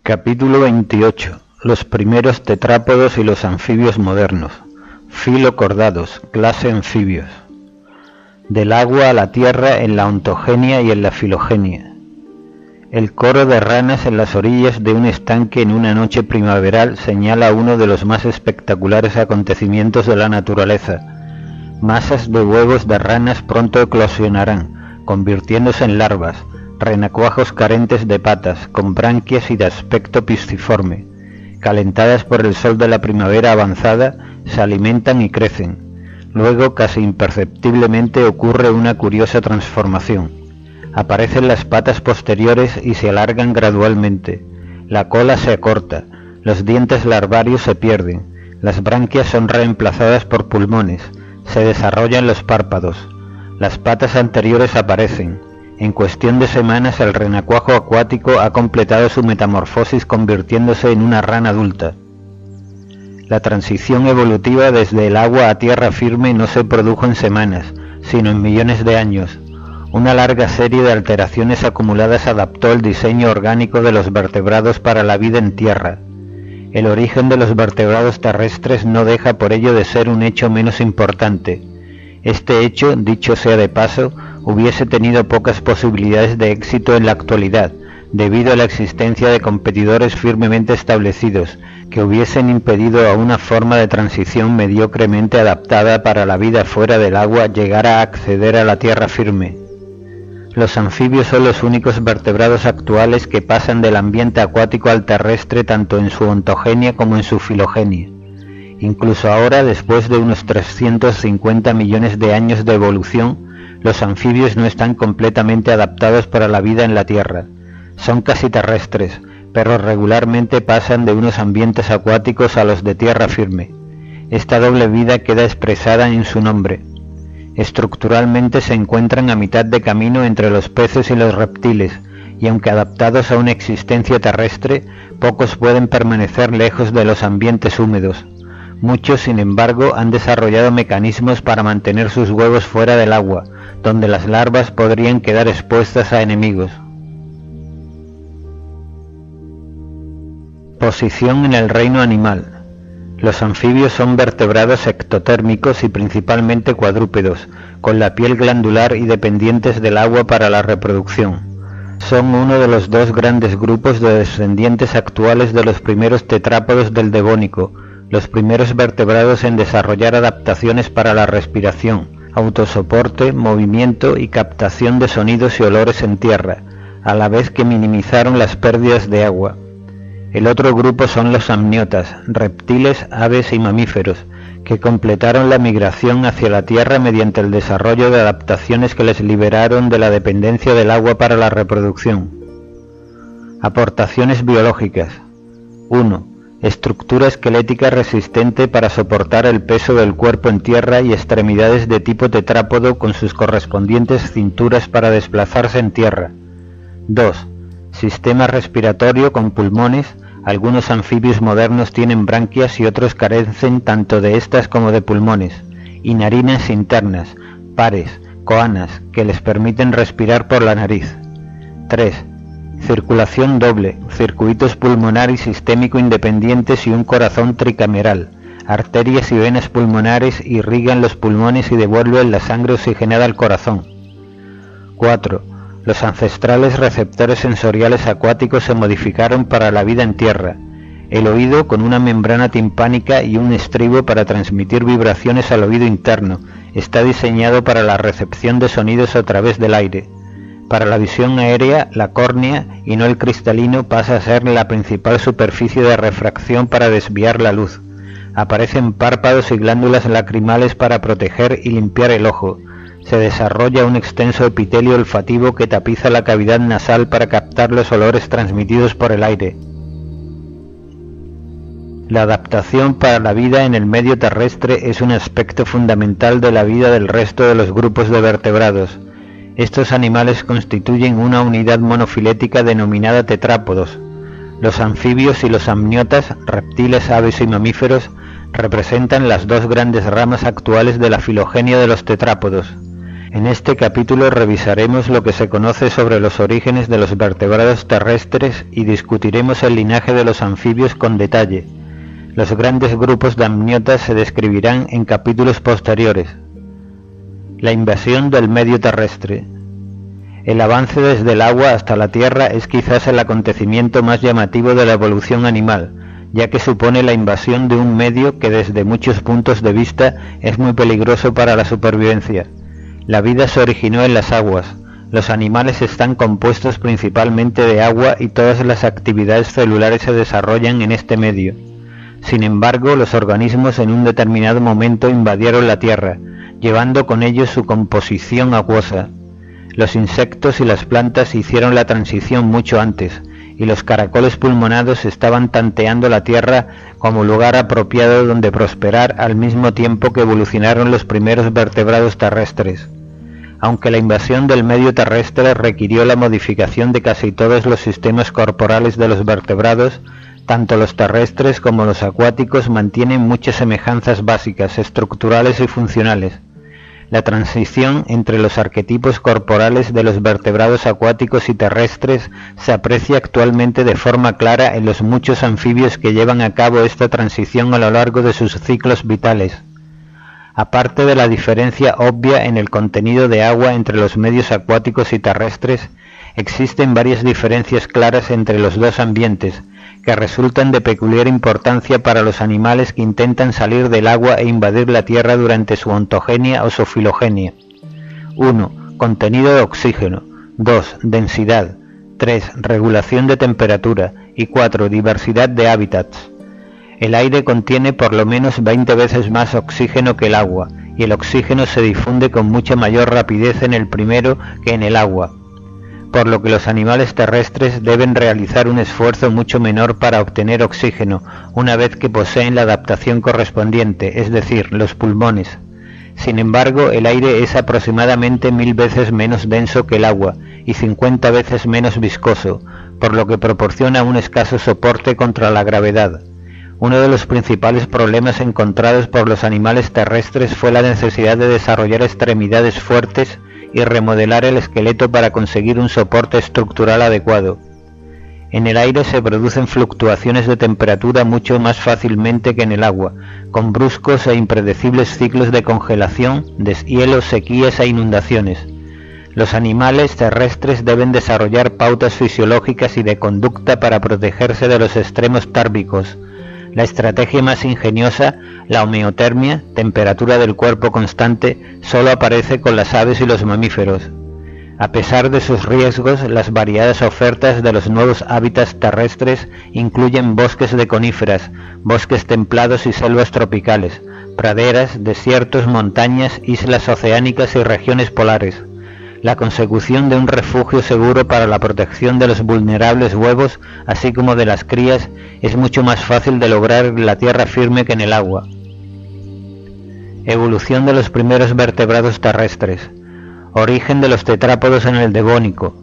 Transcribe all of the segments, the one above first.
Capítulo 28. Los primeros tetrápodos y los anfibios modernos. Filocordados, clase anfibios. Del agua a la tierra en la ontogenia y en la filogenia. El coro de ranas en las orillas de un estanque en una noche primaveral señala uno de los más espectaculares acontecimientos de la naturaleza. Masas de huevos de ranas pronto eclosionarán, convirtiéndose en larvas, renacuajos carentes de patas, con branquias y de aspecto pisciforme. Calentadas por el sol de la primavera avanzada, se alimentan y crecen. Luego, casi imperceptiblemente, ocurre una curiosa transformación. Aparecen las patas posteriores y se alargan gradualmente. La cola se acorta, los dientes larvarios se pierden, las branquias son reemplazadas por pulmones, se desarrollan los párpados, las patas anteriores aparecen. En cuestión de semanas el renacuajo acuático ha completado su metamorfosis convirtiéndose en una rana adulta. La transición evolutiva desde el agua a tierra firme no se produjo en semanas, sino en millones de años. Una larga serie de alteraciones acumuladas adaptó el diseño orgánico de los vertebrados para la vida en tierra. El origen de los vertebrados terrestres no deja por ello de ser un hecho menos importante. Este hecho, dicho sea de paso, hubiese tenido pocas posibilidades de éxito en la actualidad, debido a la existencia de competidores firmemente establecidos, que hubiesen impedido a una forma de transición mediocremente adaptada para la vida fuera del agua llegar a acceder a la tierra firme. Los anfibios son los únicos vertebrados actuales que pasan del ambiente acuático al terrestre tanto en su ontogenia como en su filogenia. Incluso ahora, después de unos 350 millones de años de evolución, los anfibios no están completamente adaptados para la vida en la tierra. Son casi terrestres, pero regularmente pasan de unos ambientes acuáticos a los de tierra firme. Esta doble vida queda expresada en su nombre. Estructuralmente se encuentran a mitad de camino entre los peces y los reptiles, y aunque adaptados a una existencia terrestre, pocos pueden permanecer lejos de los ambientes húmedos. Muchos, sin embargo, han desarrollado mecanismos para mantener sus huevos fuera del agua, donde las larvas podrían quedar expuestas a enemigos. Posición en el reino animal. Los anfibios son vertebrados ectotérmicos y principalmente cuadrúpedos, con la piel glandular y dependientes del agua para la reproducción. Son uno de los dos grandes grupos de descendientes actuales de los primeros tetrápodos del Devónico, los primeros vertebrados en desarrollar adaptaciones para la respiración, autosoporte, movimiento y captación de sonidos y olores en tierra, a la vez que minimizaron las pérdidas de agua. El otro grupo son los amniotas, reptiles, aves y mamíferos, que completaron la migración hacia la tierra mediante el desarrollo de adaptaciones que les liberaron de la dependencia del agua para la reproducción. Aportaciones biológicas. 1. Estructura esquelética resistente para soportar el peso del cuerpo en tierra y extremidades de tipo tetrápodo con sus correspondientes cinturas para desplazarse en tierra. 2. Sistema respiratorio con pulmones. Algunos anfibios modernos tienen branquias y otros carecen tanto de estas como de pulmones, y narinas internas, pares, coanas, que les permiten respirar por la nariz. 3. Circulación doble, circuitos pulmonar y sistémico independientes y un corazón tricameral. Arterias y venas pulmonares irrigan los pulmones y devuelven la sangre oxigenada al corazón. 4. Los ancestrales receptores sensoriales acuáticos se modificaron para la vida en tierra. El oído con una membrana timpánica y un estribo para transmitir vibraciones al oído interno está diseñado para la recepción de sonidos a través del aire. Para la visión aérea, la córnea, y no el cristalino, pasa a ser la principal superficie de refracción para desviar la luz. Aparecen párpados y glándulas lacrimales para proteger y limpiar el ojo. Se desarrolla un extenso epitelio olfativo que tapiza la cavidad nasal para captar los olores transmitidos por el aire. La adaptación para la vida en el medio terrestre es un aspecto fundamental de la vida del resto de los grupos de vertebrados. Estos animales constituyen una unidad monofilética denominada tetrápodos. Los anfibios y los amniotas, reptiles, aves y mamíferos, representan las dos grandes ramas actuales de la filogenia de los tetrápodos. En este capítulo revisaremos lo que se conoce sobre los orígenes de los vertebrados terrestres y discutiremos el linaje de los anfibios con detalle. Los grandes grupos de amniotas se describirán en capítulos posteriores. La invasión del medio terrestre. El avance desde el agua hasta la tierra es quizás el acontecimiento más llamativo de la evolución animal, ya que supone la invasión de un medio que desde muchos puntos de vista es muy peligroso para la supervivencia. La vida se originó en las aguas. Los animales están compuestos principalmente de agua y todas las actividades celulares se desarrollan en este medio. Sin embargo, los organismos en un determinado momento invadieron la tierra, llevando con ellos su composición acuosa. Los insectos y las plantas hicieron la transición mucho antes, y los caracoles pulmonados estaban tanteando la tierra como lugar apropiado donde prosperar al mismo tiempo que evolucionaron los primeros vertebrados terrestres. Aunque la invasión del medio terrestre requirió la modificación de casi todos los sistemas corporales de los vertebrados, tanto los terrestres como los acuáticos mantienen muchas semejanzas básicas, estructurales y funcionales. La transición entre los arquetipos corporales de los vertebrados acuáticos y terrestres se aprecia actualmente de forma clara en los muchos anfibios que llevan a cabo esta transición a lo largo de sus ciclos vitales. Aparte de la diferencia obvia en el contenido de agua entre los medios acuáticos y terrestres, existen varias diferencias claras entre los dos ambientes, que resultan de peculiar importancia para los animales que intentan salir del agua e invadir la tierra durante su ontogenia o su filogenia. 1. Contenido de oxígeno. 2. Densidad. 3. Regulación de temperatura. Y 4. Diversidad de hábitats. El aire contiene por lo menos 20 veces más oxígeno que el agua, y el oxígeno se difunde con mucha mayor rapidez en el primero que en el agua, por lo que los animales terrestres deben realizar un esfuerzo mucho menor para obtener oxígeno, una vez que poseen la adaptación correspondiente, es decir, los pulmones. Sin embargo, el aire es aproximadamente 1000 veces menos denso que el agua y 50 veces menos viscoso, por lo que proporciona un escaso soporte contra la gravedad. Uno de los principales problemas encontrados por los animales terrestres fue la necesidad de desarrollar extremidades fuertes y remodelar el esqueleto para conseguir un soporte estructural adecuado. En el aire se producen fluctuaciones de temperatura mucho más fácilmente que en el agua, con bruscos e impredecibles ciclos de congelación, deshielo, sequías e inundaciones. Los animales terrestres deben desarrollar pautas fisiológicas y de conducta para protegerse de los extremos tárbicos. La estrategia más ingeniosa, la homeotermia, temperatura del cuerpo constante, solo aparece con las aves y los mamíferos. A pesar de sus riesgos, las variadas ofertas de los nuevos hábitats terrestres incluyen bosques de coníferas, bosques templados y selvas tropicales, praderas, desiertos, montañas, islas oceánicas y regiones polares. La consecución de un refugio seguro para la protección de los vulnerables huevos, así como de las crías, es mucho más fácil de lograr en la tierra firme que en el agua. Evolución de los primeros vertebrados terrestres. Origen de los tetrápodos en el Devónico.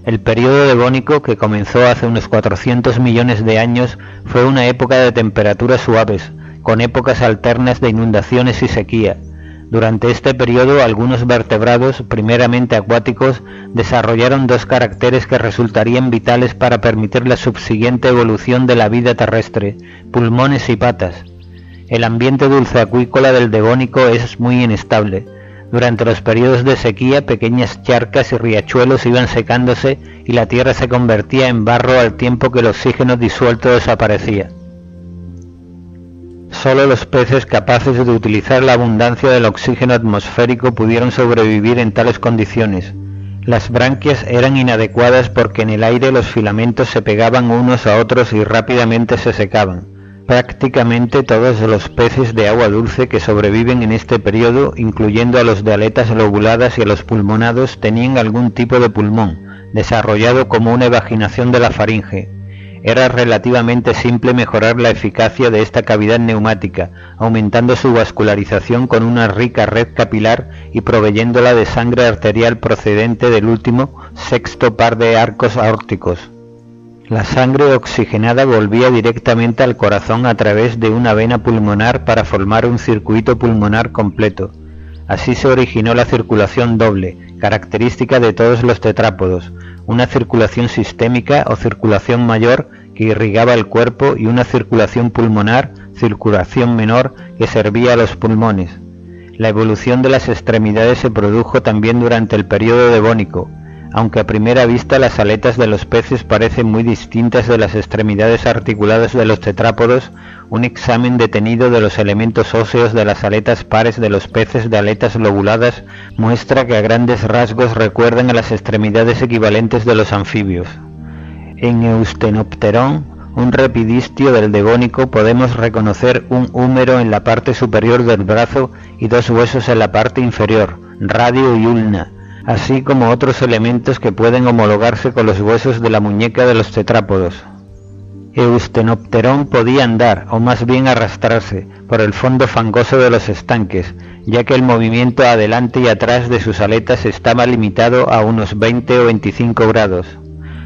El período devónico, que comenzó hace unos 400 millones de años, fue una época de temperaturas suaves, con épocas alternas de inundaciones y sequía. Durante este periodo, algunos vertebrados, primeramente acuáticos, desarrollaron dos caracteres que resultarían vitales para permitir la subsiguiente evolución de la vida terrestre: pulmones y patas. El ambiente dulceacuícola del Devónico es muy inestable. Durante los periodos de sequía, pequeñas charcas y riachuelos iban secándose y la tierra se convertía en barro al tiempo que el oxígeno disuelto desaparecía. Solo los peces capaces de utilizar la abundancia del oxígeno atmosférico pudieron sobrevivir en tales condiciones. Las branquias eran inadecuadas porque en el aire los filamentos se pegaban unos a otros y rápidamente se secaban. Prácticamente todos los peces de agua dulce que sobreviven en este periodo, incluyendo a los de aletas lobuladas y a los pulmonados, tenían algún tipo de pulmón, desarrollado como una evaginación de la faringe. Era relativamente simple mejorar la eficacia de esta cavidad neumática, aumentando su vascularización con una rica red capilar y proveyéndola de sangre arterial procedente del último, sexto par de arcos aórticos. La sangre oxigenada volvía directamente al corazón a través de una vena pulmonar para formar un circuito pulmonar completo. Así se originó la circulación doble, característica de todos los tetrápodos, una circulación sistémica o circulación mayor que irrigaba el cuerpo y una circulación pulmonar, circulación menor, que servía a los pulmones. La evolución de las extremidades se produjo también durante el período devónico, aunque a primera vista las aletas de los peces parecen muy distintas de las extremidades articuladas de los tetrápodos. Un examen detenido de los elementos óseos de las aletas pares de los peces de aletas lobuladas muestra que a grandes rasgos recuerdan a las extremidades equivalentes de los anfibios. En Eusthenopteron, un repidistio del devónico, podemos reconocer un húmero en la parte superior del brazo y dos huesos en la parte inferior, radio y ulna, así como otros elementos que pueden homologarse con los huesos de la muñeca de los tetrápodos. Eusthenopteron podía andar, o más bien arrastrarse, por el fondo fangoso de los estanques, ya que el movimiento adelante y atrás de sus aletas estaba limitado a unos 20 o 25 grados.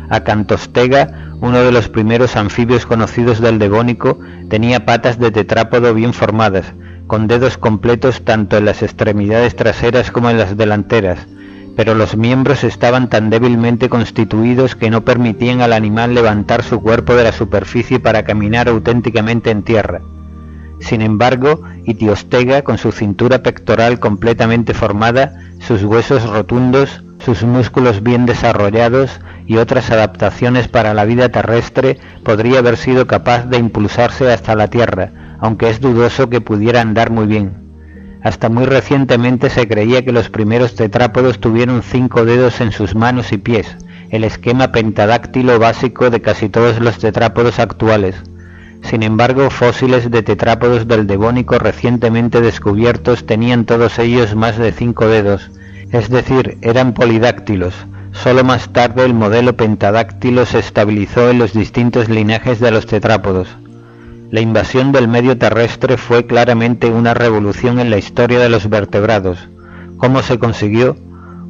Acantostega, uno de los primeros anfibios conocidos del devónico, tenía patas de tetrápodo bien formadas, con dedos completos tanto en las extremidades traseras como en las delanteras, pero los miembros estaban tan débilmente constituidos que no permitían al animal levantar su cuerpo de la superficie para caminar auténticamente en tierra. Sin embargo, Itiostega, con su cintura pectoral completamente formada, sus huesos rotundos, sus músculos bien desarrollados y otras adaptaciones para la vida terrestre, podría haber sido capaz de impulsarse hasta la tierra, aunque es dudoso que pudiera andar muy bien. Hasta muy recientemente se creía que los primeros tetrápodos tuvieron 5 dedos en sus manos y pies, el esquema pentadáctilo básico de casi todos los tetrápodos actuales. Sin embargo, fósiles de tetrápodos del devónico recientemente descubiertos tenían todos ellos más de 5 dedos, es decir, eran polidáctilos. Solo más tarde el modelo pentadáctilo se estabilizó en los distintos linajes de los tetrápodos. La invasión del medio terrestre fue claramente una revolución en la historia de los vertebrados. ¿Cómo se consiguió?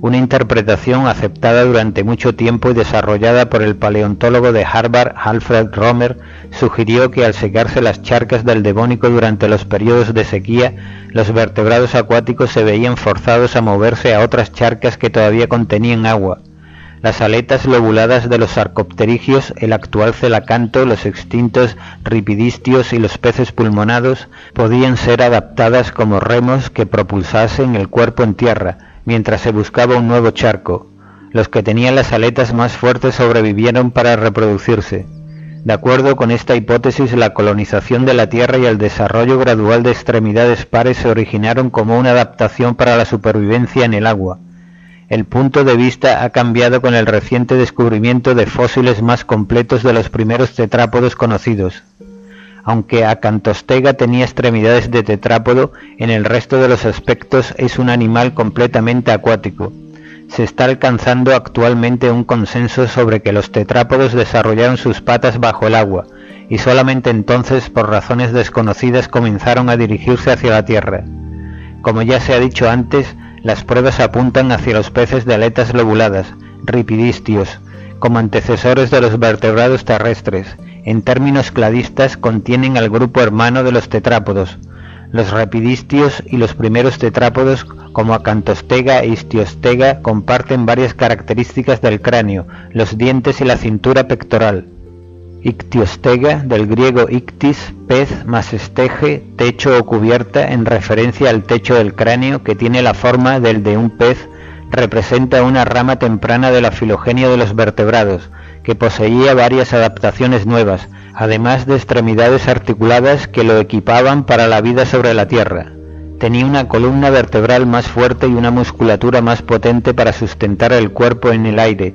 Una interpretación aceptada durante mucho tiempo y desarrollada por el paleontólogo de Harvard Alfred Romer sugirió que al secarse las charcas del devónico durante los periodos de sequía, los vertebrados acuáticos se veían forzados a moverse a otras charcas que todavía contenían agua. Las aletas lobuladas de los sarcopterigios, el actual celacanto, los extintos ripidistios y los peces pulmonados podían ser adaptadas como remos que propulsasen el cuerpo en tierra, mientras se buscaba un nuevo charco. Los que tenían las aletas más fuertes sobrevivieron para reproducirse. De acuerdo con esta hipótesis, la colonización de la Tierra y el desarrollo gradual de extremidades pares se originaron como una adaptación para la supervivencia en el agua. El punto de vista ha cambiado con el reciente descubrimiento de fósiles más completos de los primeros tetrápodos conocidos. Aunque Acantostega tenía extremidades de tetrápodo, en el resto de los aspectos es un animal completamente acuático. Se está alcanzando actualmente un consenso sobre que los tetrápodos desarrollaron sus patas bajo el agua, y solamente entonces, por razones desconocidas, comenzaron a dirigirse hacia la tierra. Como ya se ha dicho antes, las pruebas apuntan hacia los peces de aletas lobuladas, ripidistios, como antecesores de los vertebrados terrestres. En términos cladistas, contienen al grupo hermano de los tetrápodos. Los rapidistios y los primeros tetrápodos, como Acantostega e Istiostega, comparten varias características del cráneo, los dientes y la cintura pectoral. Ictiostega, del griego ictis, pez, más esteje, techo o cubierta, en referencia al techo del cráneo, que tiene la forma del de un pez, representa una rama temprana de la filogenia de los vertebrados, que poseía varias adaptaciones nuevas, además de extremidades articuladas que lo equipaban para la vida sobre la tierra. Tenía una columna vertebral más fuerte y una musculatura más potente para sustentar el cuerpo en el aire,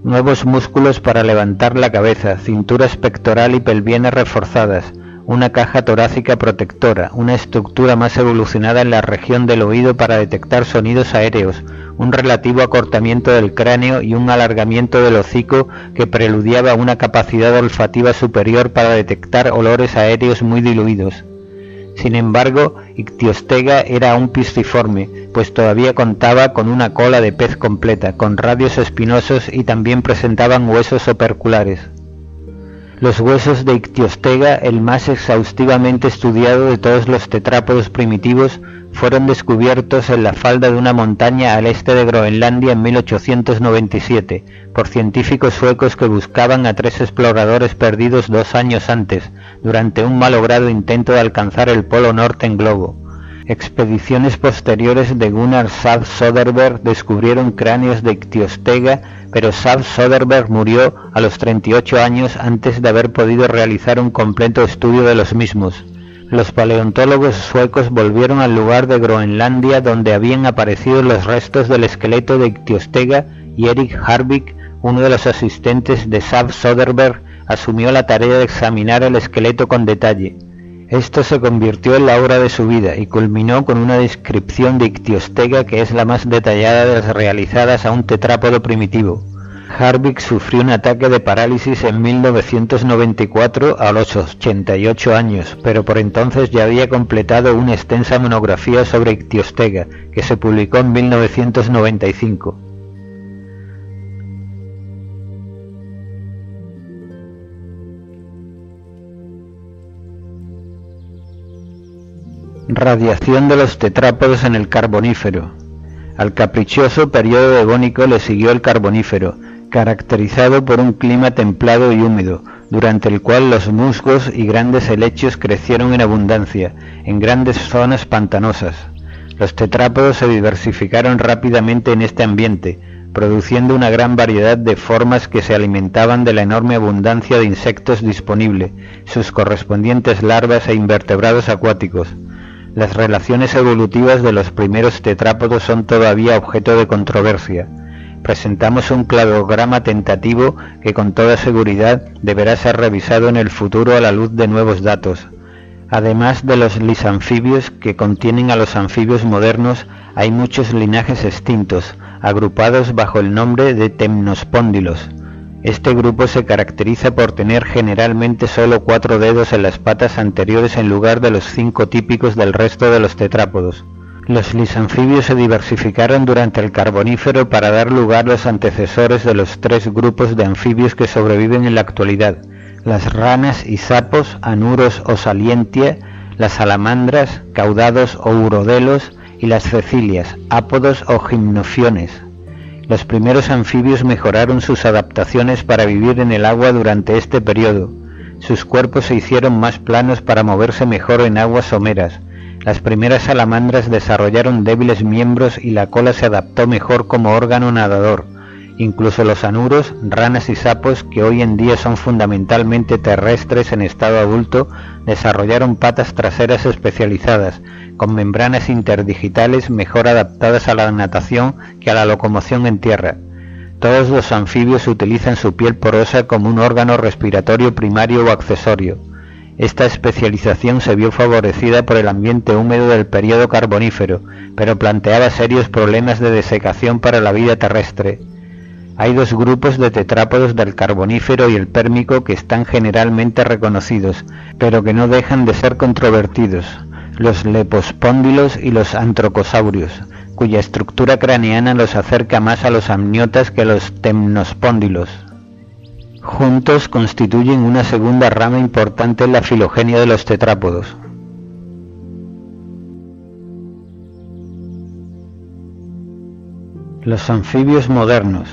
nuevos músculos para levantar la cabeza, cinturas pectoral y pelviana reforzadas, una caja torácica protectora, una estructura más evolucionada en la región del oído para detectar sonidos aéreos, un relativo acortamiento del cráneo y un alargamiento del hocico que preludiaba una capacidad olfativa superior para detectar olores aéreos muy diluidos. Sin embargo, Ictiostega era aún pisciforme, pues todavía contaba con una cola de pez completa, con radios espinosos y también presentaban huesos operculares. Los huesos de Ictiostega, el más exhaustivamente estudiado de todos los tetrápodos primitivos, fueron descubiertos en la falda de una montaña al este de Groenlandia en 1897 por científicos suecos que buscaban a 3 exploradores perdidos 2 años antes, durante un malogrado intento de alcanzar el Polo Norte en globo. Expediciones posteriores de Gunnar Saab Soderberg descubrieron cráneos de ictiostega, pero Saab Soderberg murió a los 38 años antes de haber podido realizar un completo estudio de los mismos. Los paleontólogos suecos volvieron al lugar de Groenlandia donde habían aparecido los restos del esqueleto de ictiostega y Erik Harvik, uno de los asistentes de Saab Soderberg, asumió la tarea de examinar el esqueleto con detalle. Esto se convirtió en la obra de su vida y culminó con una descripción de ictiostega que es la más detallada de las realizadas a un tetrápodo primitivo. Harvik sufrió un ataque de parálisis en 1994 a los 88 años, pero por entonces ya había completado una extensa monografía sobre ictiostega, que se publicó en 1995. Radiación de los tetrápodos en el Carbonífero. Al caprichoso periodo devónico le siguió el Carbonífero, caracterizado por un clima templado y húmedo, durante el cual los musgos y grandes helechos crecieron en abundancia, en grandes zonas pantanosas. Los tetrápodos se diversificaron rápidamente en este ambiente, produciendo una gran variedad de formas que se alimentaban de la enorme abundancia de insectos disponible, sus correspondientes larvas e invertebrados acuáticos. Las relaciones evolutivas de los primeros tetrápodos son todavía objeto de controversia. Presentamos un cladograma tentativo que con toda seguridad deberá ser revisado en el futuro a la luz de nuevos datos. Además de los lisanfibios que contienen a los anfibios modernos, hay muchos linajes extintos, agrupados bajo el nombre de temnospóndilos. Este grupo se caracteriza por tener generalmente solo 4 dedos en las patas anteriores en lugar de los 5 típicos del resto de los tetrápodos. Los lisanfibios se diversificaron durante el Carbonífero para dar lugar a los antecesores de los 3 grupos de anfibios que sobreviven en la actualidad: las ranas y sapos, anuros o salientia, las salamandras, caudados o urodelos, y las cecilias, ápodos o gimnofiones. Los primeros anfibios mejoraron sus adaptaciones para vivir en el agua durante este periodo. Sus cuerpos se hicieron más planos para moverse mejor en aguas someras. Las primeras salamandras desarrollaron débiles miembros y la cola se adaptó mejor como órgano nadador. Incluso los anuros, ranas y sapos, que hoy en día son fundamentalmente terrestres en estado adulto, desarrollaron patas traseras especializadas, con membranas interdigitales mejor adaptadas a la natación que a la locomoción en tierra. Todos los anfibios utilizan su piel porosa como un órgano respiratorio primario o accesorio. Esta especialización se vio favorecida por el ambiente húmedo del período Carbonífero, pero planteaba serios problemas de desecación para la vida terrestre. Hay 2 grupos de tetrápodos del Carbonífero y el Pérmico que están generalmente reconocidos, pero que no dejan de ser controvertidos: los lepospóndilos y los antrocosaurios, cuya estructura craneana los acerca más a los amniotas que a los temnospóndilos. Juntos constituyen una segunda rama importante en la filogenia de los tetrápodos. Los anfibios modernos.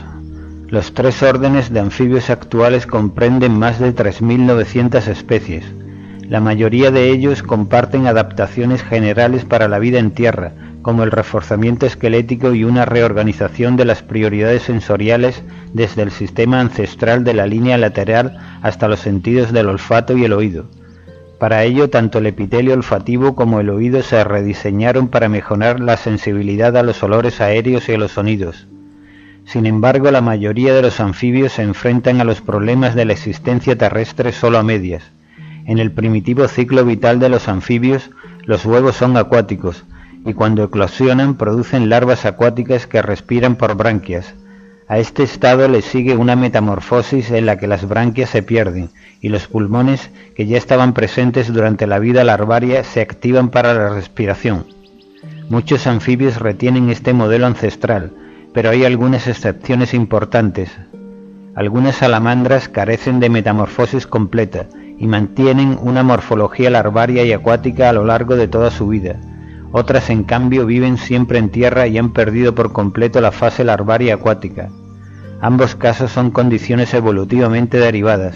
Los 3 órdenes de anfibios actuales comprenden más de 3.900 especies. La mayoría de ellos comparten adaptaciones generales para la vida en tierra, como el reforzamiento esquelético y una reorganización de las prioridades sensoriales desde el sistema ancestral de la línea lateral hasta los sentidos del olfato y el oído. Para ello, tanto el epitelio olfativo como el oído se rediseñaron para mejorar la sensibilidad a los olores aéreos y a los sonidos. Sin embargo, la mayoría de los anfibios se enfrentan a los problemas de la existencia terrestre solo a medias. En el primitivo ciclo vital de los anfibios, los huevos son acuáticos, y cuando eclosionan producen larvas acuáticas que respiran por branquias. A este estado le sigue una metamorfosis en la que las branquias se pierden, y los pulmones, que ya estaban presentes durante la vida larvaria, se activan para la respiración. Muchos anfibios retienen este modelo ancestral, pero hay algunas excepciones importantes. Algunas salamandras carecen de metamorfosis completa y mantienen una morfología larvaria y acuática a lo largo de toda su vida. Otras, en cambio, viven siempre en tierra y han perdido por completo la fase larvaria acuática. Ambos casos son condiciones evolutivamente derivadas.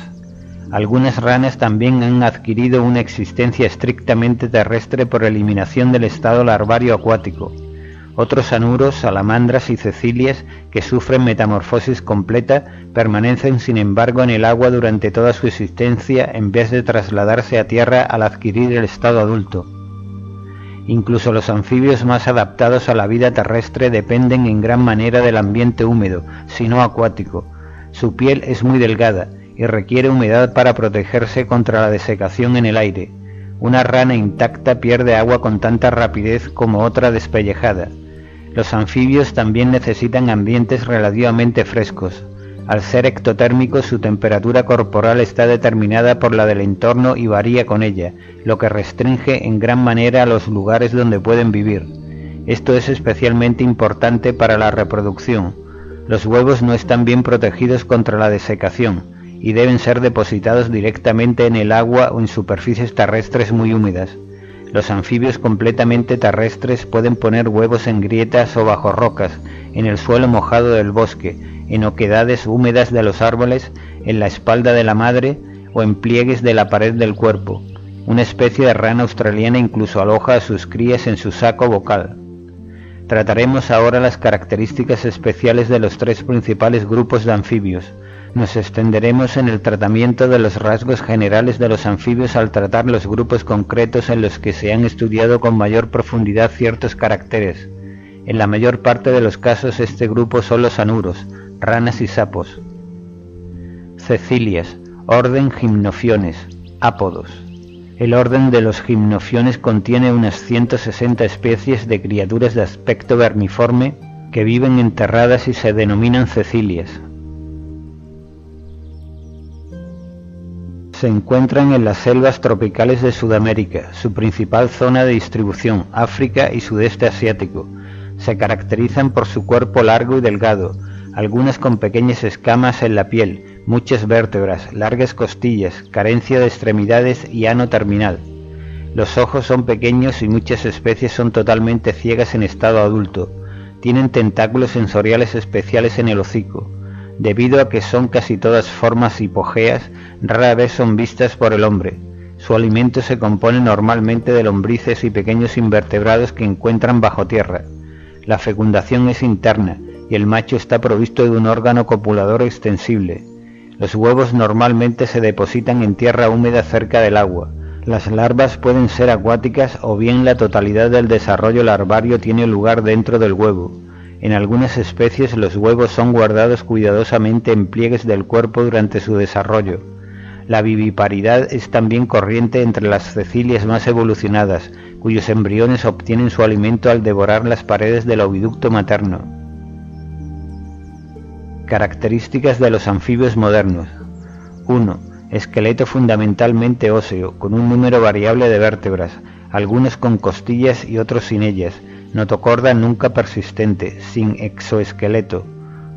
Algunas ranas también han adquirido una existencia estrictamente terrestre por eliminación del estado larvario acuático. Otros anuros, salamandras y cecilias que sufren metamorfosis completa permanecen sin embargo en el agua durante toda su existencia en vez de trasladarse a tierra al adquirir el estado adulto. Incluso los anfibios más adaptados a la vida terrestre dependen en gran manera del ambiente húmedo, si no acuático. Su piel es muy delgada y requiere humedad para protegerse contra la desecación en el aire. Una rana intacta pierde agua con tanta rapidez como otra despellejada. Los anfibios también necesitan ambientes relativamente frescos. Al ser ectotérmicos, su temperatura corporal está determinada por la del entorno y varía con ella, lo que restringe en gran manera a los lugares donde pueden vivir. Esto es especialmente importante para la reproducción. Los huevos no están bien protegidos contra la desecación y deben ser depositados directamente en el agua o en superficies terrestres muy húmedas. Los anfibios completamente terrestres pueden poner huevos en grietas o bajo rocas, en el suelo mojado del bosque, en oquedades húmedas de los árboles, en la espalda de la madre o en pliegues de la pared del cuerpo. Una especie de rana australiana incluso aloja a sus crías en su saco vocal. Trataremos ahora las características especiales de los tres principales grupos de anfibios. Nos extenderemos en el tratamiento de los rasgos generales de los anfibios al tratar los grupos concretos en los que se han estudiado con mayor profundidad ciertos caracteres. En la mayor parte de los casos este grupo son los anuros, ranas y sapos. Cecilias, orden Gymnophiones, ápodos. El orden de los gimnofiones contiene unas 160 especies de criaturas de aspecto vermiforme que viven enterradas y se denominan cecilias. Se encuentran en las selvas tropicales de Sudamérica, su principal zona de distribución, África y sudeste asiático. Se caracterizan por su cuerpo largo y delgado, algunas con pequeñas escamas en la piel, muchas vértebras, largas costillas, carencia de extremidades y ano terminal. Los ojos son pequeños y muchas especies son totalmente ciegas en estado adulto. Tienen tentáculos sensoriales especiales en el hocico. Debido a que son casi todas formas hipogéas, rara vez son vistas por el hombre. Su alimento se compone normalmente de lombrices y pequeños invertebrados que encuentran bajo tierra. La fecundación es interna y el macho está provisto de un órgano copulador extensible. Los huevos normalmente se depositan en tierra húmeda cerca del agua. Las larvas pueden ser acuáticas o bien la totalidad del desarrollo larvario tiene lugar dentro del huevo. En algunas especies los huevos son guardados cuidadosamente en pliegues del cuerpo durante su desarrollo. La viviparidad es también corriente entre las cecilias más evolucionadas, cuyos embriones obtienen su alimento al devorar las paredes del oviducto materno. Características de los anfibios modernos. 1. Esqueleto fundamentalmente óseo, con un número variable de vértebras, algunos con costillas y otros sin ellas. Notocorda nunca persistente, sin exoesqueleto.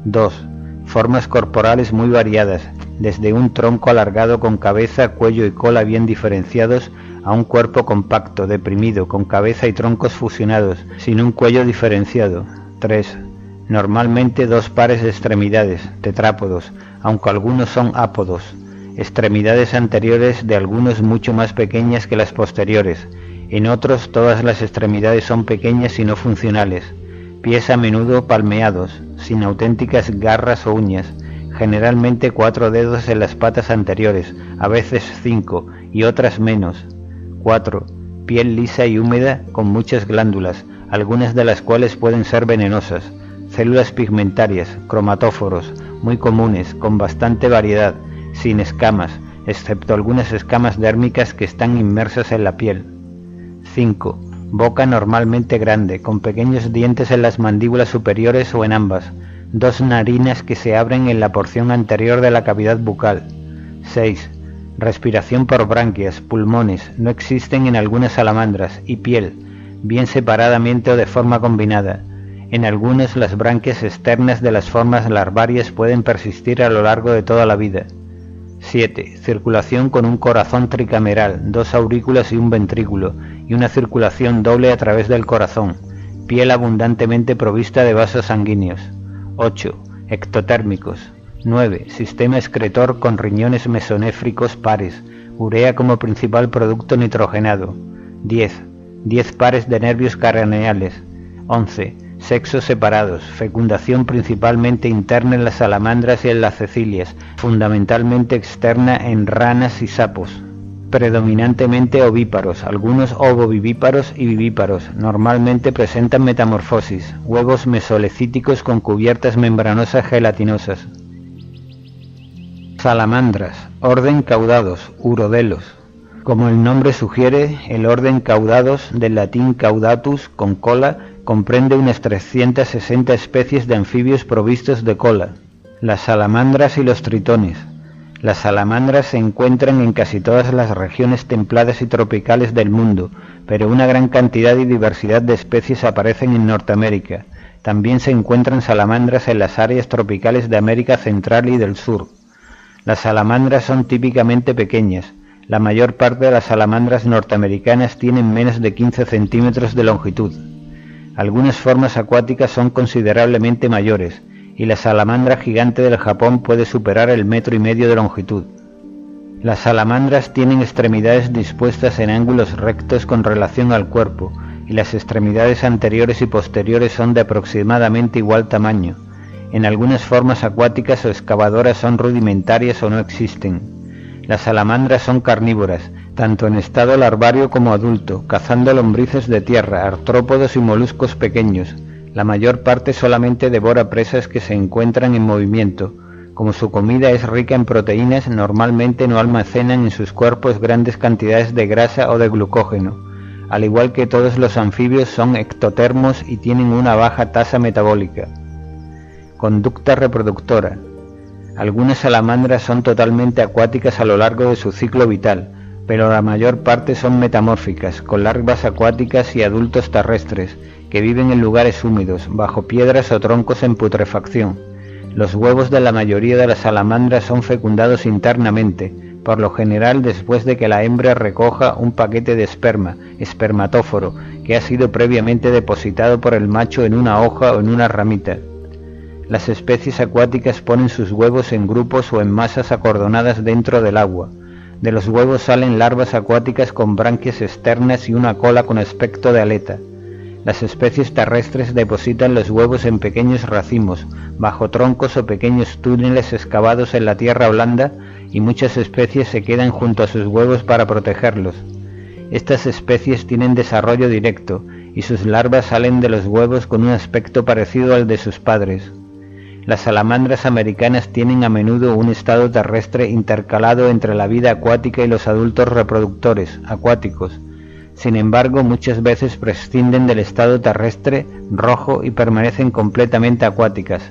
2. Formas corporales muy variadas, desde un tronco alargado con cabeza, cuello y cola bien diferenciados, a un cuerpo compacto, deprimido, con cabeza y troncos fusionados, sin un cuello diferenciado. 3. Normalmente dos pares de extremidades, tetrápodos, aunque algunos son ápodos. Extremidades anteriores de algunos mucho más pequeñas que las posteriores. En otros todas las extremidades son pequeñas y no funcionales. Pies a menudo palmeados, sin auténticas garras o uñas. Generalmente 4 dedos en las patas anteriores, a veces 5 y otras menos. 4. Piel lisa y húmeda con muchas glándulas, algunas de las cuales pueden ser venenosas. Células pigmentarias, cromatóforos, muy comunes, con bastante variedad, sin escamas, excepto algunas escamas dérmicas que están inmersas en la piel. 5. Boca normalmente grande, con pequeños dientes en las mandíbulas superiores o en ambas. 2 narinas que se abren en la porción anterior de la cavidad bucal. 6. Respiración por branquias, pulmones, no existen en algunas salamandras, y piel, bien separadamente o de forma combinada. En algunos las branquias externas de las formas larvarias pueden persistir a lo largo de toda la vida. 7. Circulación con un corazón tricameral, 2 aurículas y un ventrículo, y una circulación doble a través del corazón. Piel abundantemente provista de vasos sanguíneos. 8. Ectotérmicos. 9. Sistema excretor con riñones mesonéfricos pares, urea como principal producto nitrogenado. 10. 10 pares de nervios craneales. 11. Sexos separados, fecundación principalmente interna en las salamandras y en las cecilias, fundamentalmente externa en ranas y sapos. Predominantemente ovíparos, algunos ovovivíparos y vivíparos, normalmente presentan metamorfosis, huevos mesolecíticos con cubiertas membranosas gelatinosas. Salamandras, orden Caudados, urodelos. Como el nombre sugiere, el orden Caudados, del latín caudatus, con cola, comprende unas 360 especies de anfibios provistos de cola. Las salamandras y los tritones. Las salamandras se encuentran en casi todas las regiones templadas y tropicales del mundo, pero una gran cantidad y diversidad de especies aparecen en Norteamérica. También se encuentran salamandras en las áreas tropicales de América Central y del Sur. Las salamandras son típicamente pequeñas. La mayor parte de las salamandras norteamericanas tienen menos de 15 centímetros de longitud. Algunas formas acuáticas son considerablemente mayores, y la salamandra gigante del Japón puede superar el 1,5 metros de longitud. Las salamandras tienen extremidades dispuestas en ángulos rectos con relación al cuerpo, y las extremidades anteriores y posteriores son de aproximadamente igual tamaño. En algunas formas acuáticas o excavadoras son rudimentarias o no existen. Las salamandras son carnívoras, tanto en estado larvario como adulto, cazando lombrices de tierra, artrópodos y moluscos pequeños. La mayor parte solamente devora presas que se encuentran en movimiento. Como su comida es rica en proteínas, normalmente no almacenan en sus cuerpos grandes cantidades de grasa o de glucógeno. Al igual que todos los anfibios, son ectotermos y tienen una baja tasa metabólica. Conducta reproductora. Algunas salamandras son totalmente acuáticas a lo largo de su ciclo vital, pero la mayor parte son metamórficas, con larvas acuáticas y adultos terrestres, que viven en lugares húmedos, bajo piedras o troncos en putrefacción. Los huevos de la mayoría de las salamandras son fecundados internamente, por lo general después de que la hembra recoja un paquete de esperma, espermatóforo, que ha sido previamente depositado por el macho en una hoja o en una ramita. Las especies acuáticas ponen sus huevos en grupos o en masas acordonadas dentro del agua. De los huevos salen larvas acuáticas con branquias externas y una cola con aspecto de aleta. Las especies terrestres depositan los huevos en pequeños racimos, bajo troncos o pequeños túneles excavados en la tierra blanda, y muchas especies se quedan junto a sus huevos para protegerlos. Estas especies tienen desarrollo directo, y sus larvas salen de los huevos con un aspecto parecido al de sus padres. Las salamandras americanas tienen a menudo un estado terrestre intercalado entre la vida acuática y los adultos reproductores acuáticos. Sin embargo, muchas veces prescinden del estado terrestre rojo y permanecen completamente acuáticas.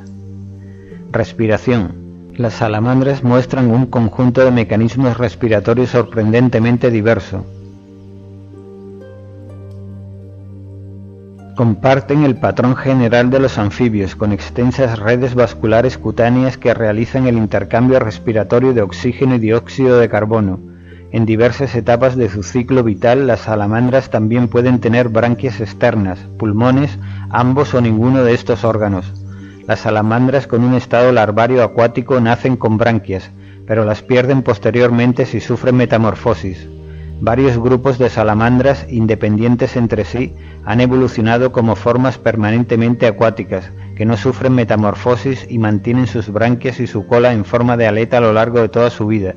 Respiración. Las salamandras muestran un conjunto de mecanismos respiratorios sorprendentemente diverso. Comparten el patrón general de los anfibios, con extensas redes vasculares cutáneas que realizan el intercambio respiratorio de oxígeno y dióxido de carbono. En diversas etapas de su ciclo vital, las salamandras también pueden tener branquias externas, pulmones, ambos o ninguno de estos órganos. Las salamandras con un estado larvario acuático nacen con branquias, pero las pierden posteriormente si sufren metamorfosis. Varios grupos de salamandras, independientes entre sí, han evolucionado como formas permanentemente acuáticas, que no sufren metamorfosis y mantienen sus branquias y su cola en forma de aleta a lo largo de toda su vida.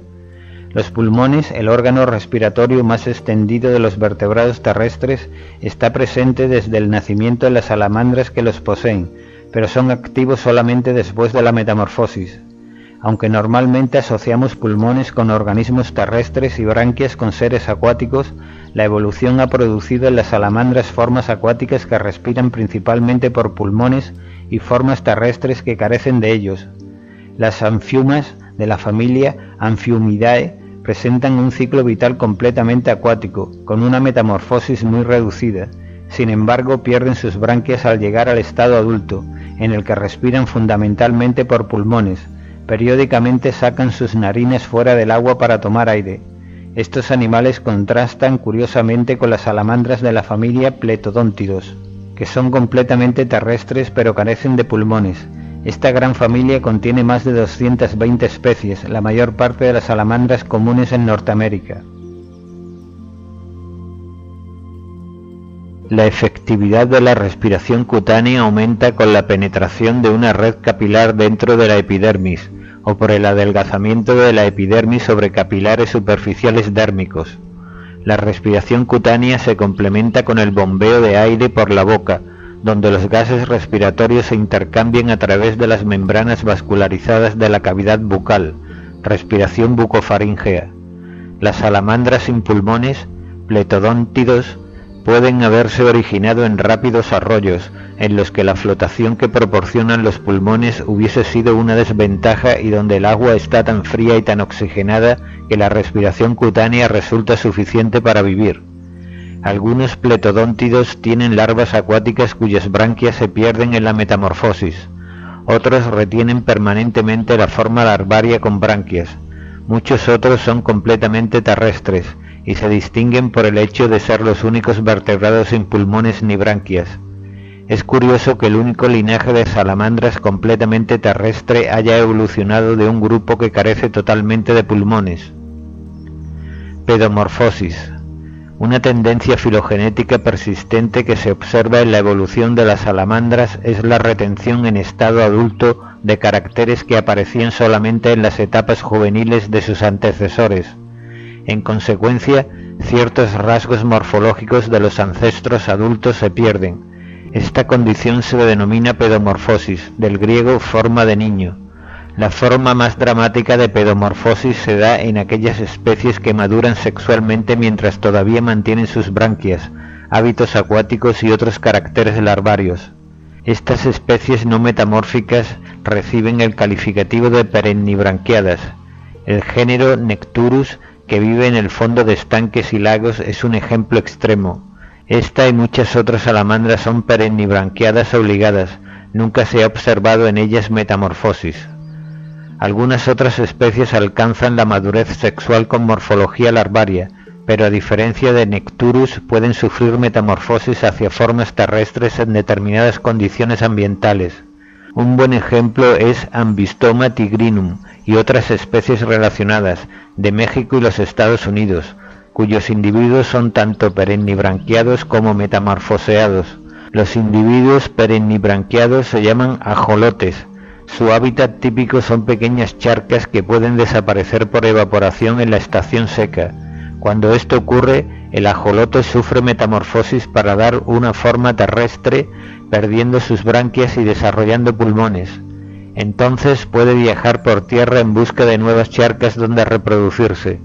Los pulmones, el órgano respiratorio más extendido de los vertebrados terrestres, está presente desde el nacimiento de las salamandras que los poseen, pero son activos solamente después de la metamorfosis. Aunque normalmente asociamos pulmones con organismos terrestres y branquias con seres acuáticos, la evolución ha producido en las salamandras formas acuáticas que respiran principalmente por pulmones y formas terrestres que carecen de ellos. Las anfiumas de la familia Amphiumidae presentan un ciclo vital completamente acuático, con una metamorfosis muy reducida. Sin embargo, pierden sus branquias al llegar al estado adulto, en el que respiran fundamentalmente por pulmones, Periódicamente sacan sus narines fuera del agua para tomar aire. Estos animales contrastan curiosamente con las salamandras de la familia Pletodontidos, que son completamente terrestres pero carecen de pulmones. Esta gran familia contiene más de 220 especies, la mayor parte de las salamandras comunes en Norteamérica. La efectividad de la respiración cutánea aumenta con la penetración de una red capilar dentro de la epidermis, o por el adelgazamiento de la epidermis sobre capilares superficiales dérmicos. La respiración cutánea se complementa con el bombeo de aire por la boca, donde los gases respiratorios se intercambian a través de las membranas vascularizadas de la cavidad bucal, respiración bucofaríngea. Las salamandras sin pulmones, Pletodontidos, pueden haberse originado en rápidos arroyos, en los que la flotación que proporcionan los pulmones hubiese sido una desventaja y donde el agua está tan fría y tan oxigenada que la respiración cutánea resulta suficiente para vivir. Algunos pletodóntidos tienen larvas acuáticas cuyas branquias se pierden en la metamorfosis. Otros retienen permanentemente la forma larvaria con branquias. Muchos otros son completamente terrestres y se distinguen por el hecho de ser los únicos vertebrados sin pulmones ni branquias. Es curioso que el único linaje de salamandras completamente terrestre haya evolucionado de un grupo que carece totalmente de pulmones. Pedomorfosis. Una tendencia filogenética persistente que se observa en la evolución de las salamandras es la retención en estado adulto de caracteres que aparecían solamente en las etapas juveniles de sus antecesores. En consecuencia, ciertos rasgos morfológicos de los ancestros adultos se pierden. Esta condición se denomina pedomorfosis, del griego forma de niño. La forma más dramática de pedomorfosis se da en aquellas especies que maduran sexualmente mientras todavía mantienen sus branquias, hábitos acuáticos y otros caracteres larvarios. Estas especies no metamórficas reciben el calificativo de perennibranquiadas. El género Necturus, que vive en el fondo de estanques y lagos, es un ejemplo extremo. Esta y muchas otras salamandras son perennibranquiadas obligadas, nunca se ha observado en ellas metamorfosis. Algunas otras especies alcanzan la madurez sexual con morfología larvaria, pero a diferencia de Necturus pueden sufrir metamorfosis hacia formas terrestres en determinadas condiciones ambientales. Un buen ejemplo es Ambystoma tigrinum y otras especies relacionadas de México y los Estados Unidos, cuyos individuos son tanto perennibranquiados como metamorfoseados. Los individuos perennibranquiados se llaman ajolotes. Su hábitat típico son pequeñas charcas que pueden desaparecer por evaporación en la estación seca. Cuando esto ocurre, el ajolote sufre metamorfosis para dar una forma terrestre, perdiendo sus branquias y desarrollando pulmones. Entonces puede viajar por tierra en busca de nuevas charcas donde reproducirse.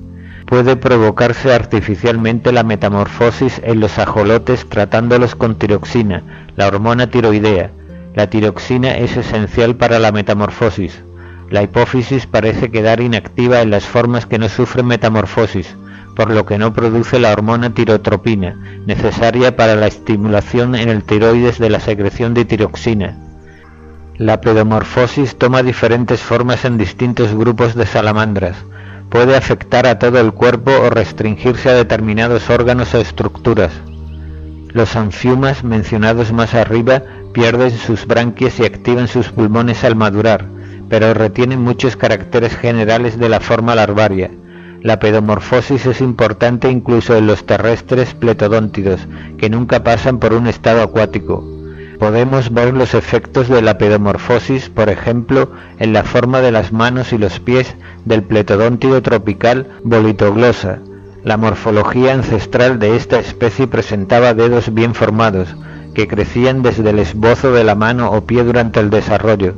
Puede provocarse artificialmente la metamorfosis en los ajolotes tratándolos con tiroxina, la hormona tiroidea. La tiroxina es esencial para la metamorfosis. La hipófisis parece quedar inactiva en las formas que no sufren metamorfosis, por lo que no produce la hormona tirotropina, necesaria para la estimulación en el tiroides de la secreción de tiroxina. La pedomorfosis toma diferentes formas en distintos grupos de salamandras. Puede afectar a todo el cuerpo o restringirse a determinados órganos o estructuras. Los anfiumas, mencionados más arriba, pierden sus branquias y activan sus pulmones al madurar, pero retienen muchos caracteres generales de la forma larvaria. La pedomorfosis es importante incluso en los terrestres pletodóntidos, que nunca pasan por un estado acuático. Podemos ver los efectos de la pedomorfosis, por ejemplo, en la forma de las manos y los pies del pletodóntido tropical Bolitoglosa. La morfología ancestral de esta especie presentaba dedos bien formados, que crecían desde el esbozo de la mano o pie durante el desarrollo.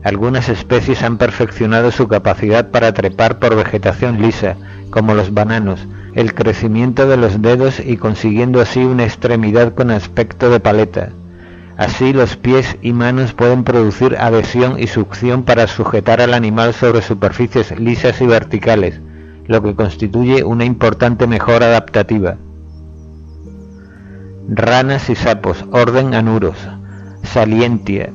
Algunas especies han perfeccionado su capacidad para trepar por vegetación lisa, como los bananos, el crecimiento de los dedos y consiguiendo así una extremidad con aspecto de paleta. Así los pies y manos pueden producir adhesión y succión para sujetar al animal sobre superficies lisas y verticales, lo que constituye una importante mejora adaptativa. Ranas y sapos, orden Anuros, Salientia.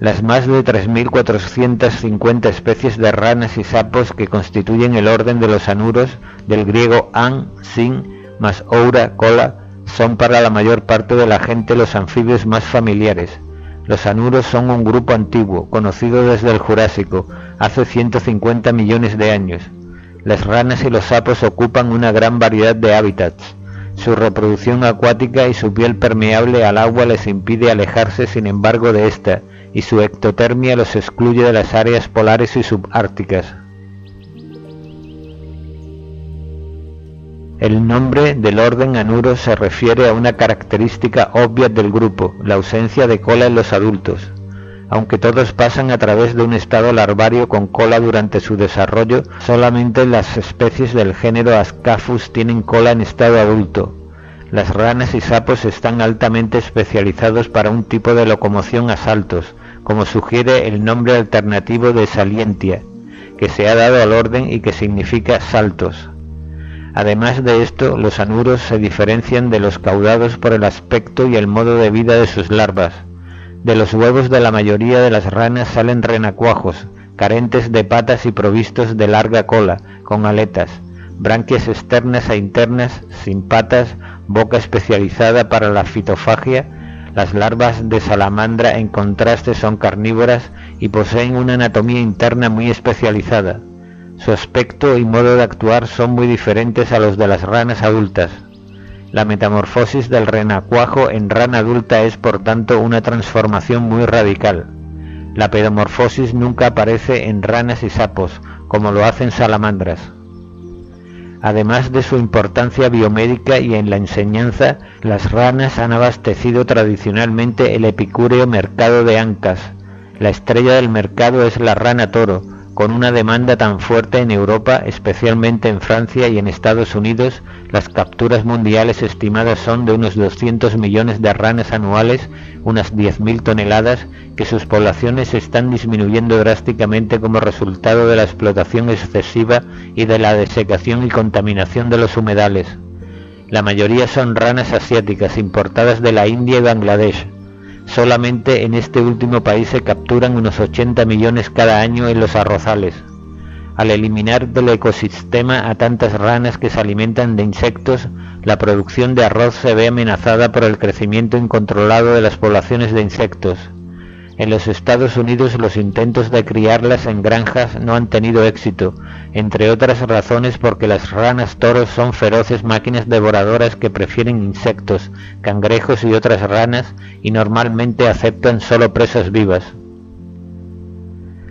Las más de 3.450 especies de ranas y sapos que constituyen el orden de los anuros, del griego an, sin, más oura, cola, son para la mayor parte de la gente los anfibios más familiares. Los anuros son un grupo antiguo, conocido desde el Jurásico, hace 150 millones de años. Las ranas y los sapos ocupan una gran variedad de hábitats. Su reproducción acuática y su piel permeable al agua les impide alejarse, sin embargo, de esta, y su ectotermia los excluye de las áreas polares y subárticas. El nombre del orden Anuros se refiere a una característica obvia del grupo, la ausencia de cola en los adultos. Aunque todos pasan a través de un estado larvario con cola durante su desarrollo, solamente las especies del género Ascaphus tienen cola en estado adulto. Las ranas y sapos están altamente especializados para un tipo de locomoción a saltos, como sugiere el nombre alternativo de Salientia, que se ha dado al orden y que significa saltos. Además de esto, los anuros se diferencian de los caudados por el aspecto y el modo de vida de sus larvas. De los huevos de la mayoría de las ranas salen renacuajos, carentes de patas y provistos de larga cola, con aletas, branquias externas e internas, sin patas, boca especializada para la fitofagia. Las larvas de salamandra, en contraste, son carnívoras y poseen una anatomía interna muy especializada. Su aspecto y modo de actuar son muy diferentes a los de las ranas adultas. La metamorfosis del renacuajo en rana adulta es, por tanto, una transformación muy radical. La pedomorfosis nunca aparece en ranas y sapos, como lo hacen salamandras. Además de su importancia biomédica y en la enseñanza, las ranas han abastecido tradicionalmente el epicúreo mercado de Ancas. La estrella del mercado es la rana toro, con una demanda tan fuerte en Europa, especialmente en Francia y en Estados Unidos. Las capturas mundiales estimadas son de unos 200 millones de ranas anuales, unas 10.000 toneladas, que sus poblaciones están disminuyendo drásticamente como resultado de la explotación excesiva y de la desecación y contaminación de los humedales. La mayoría son ranas asiáticas importadas de la India y Bangladesh. Solamente en este último país se capturan unos 80 millones cada año en los arrozales. Al eliminar del ecosistema a tantas ranas que se alimentan de insectos, la producción de arroz se ve amenazada por el crecimiento incontrolado de las poblaciones de insectos. En los Estados Unidos los intentos de criarlas en granjas no han tenido éxito, entre otras razones porque las ranas toros son feroces máquinas devoradoras que prefieren insectos, cangrejos y otras ranas y normalmente aceptan solo presas vivas.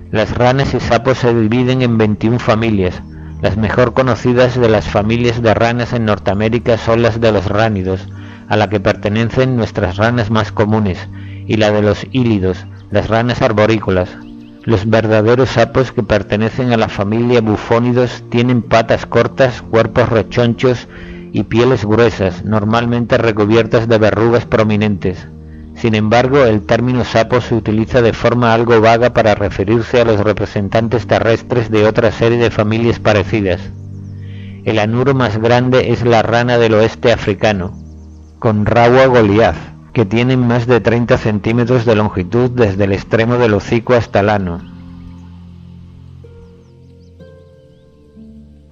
Las ranas y sapos se dividen en 21 familias. Las mejor conocidas de las familias de ranas en Norteamérica son las de los ránidos, a la que pertenecen nuestras ranas más comunes, y la de los hílidos, las ranas arborícolas. Los verdaderos sapos, que pertenecen a la familia bufónidos, tienen patas cortas, cuerpos rechonchos y pieles gruesas, normalmente recubiertas de verrugas prominentes. Sin embargo, el término sapo se utiliza de forma algo vaga para referirse a los representantes terrestres de otra serie de familias parecidas. El anuro más grande es la rana del oeste africano, Conraua goliath, que tienen más de 30 centímetros de longitud desde el extremo del hocico hasta el ano.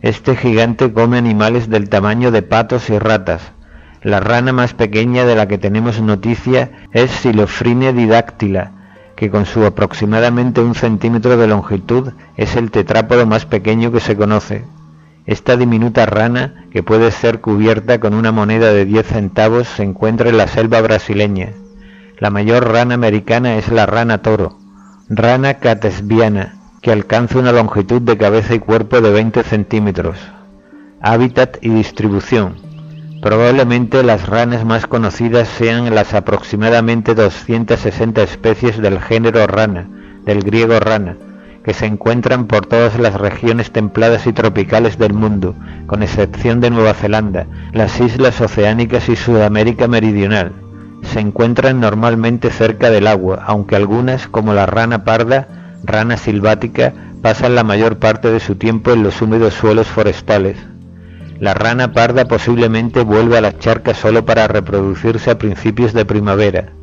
Este gigante come animales del tamaño de patos y ratas. La rana más pequeña de la que tenemos noticia es Silophrine didáctila, que con su aproximadamente 1 centímetro de longitud es el tetrápodo más pequeño que se conoce. Esta diminuta rana, que puede ser cubierta con una moneda de 10 centavos, se encuentra en la selva brasileña. La mayor rana americana es la rana toro, rana catesbiana, que alcanza una longitud de cabeza y cuerpo de 20 centímetros. Hábitat y distribución. Probablemente las ranas más conocidas sean las aproximadamente 260 especies del género rana, del griego rana, que se encuentran por todas las regiones templadas y tropicales del mundo, con excepción de Nueva Zelanda, las islas oceánicas y Sudamérica meridional. Se encuentran normalmente cerca del agua, aunque algunas, como la rana parda, rana silvática, pasan la mayor parte de su tiempo en los húmedos suelos forestales. La rana parda posiblemente vuelve a las charcas solo para reproducirse a principios de primavera.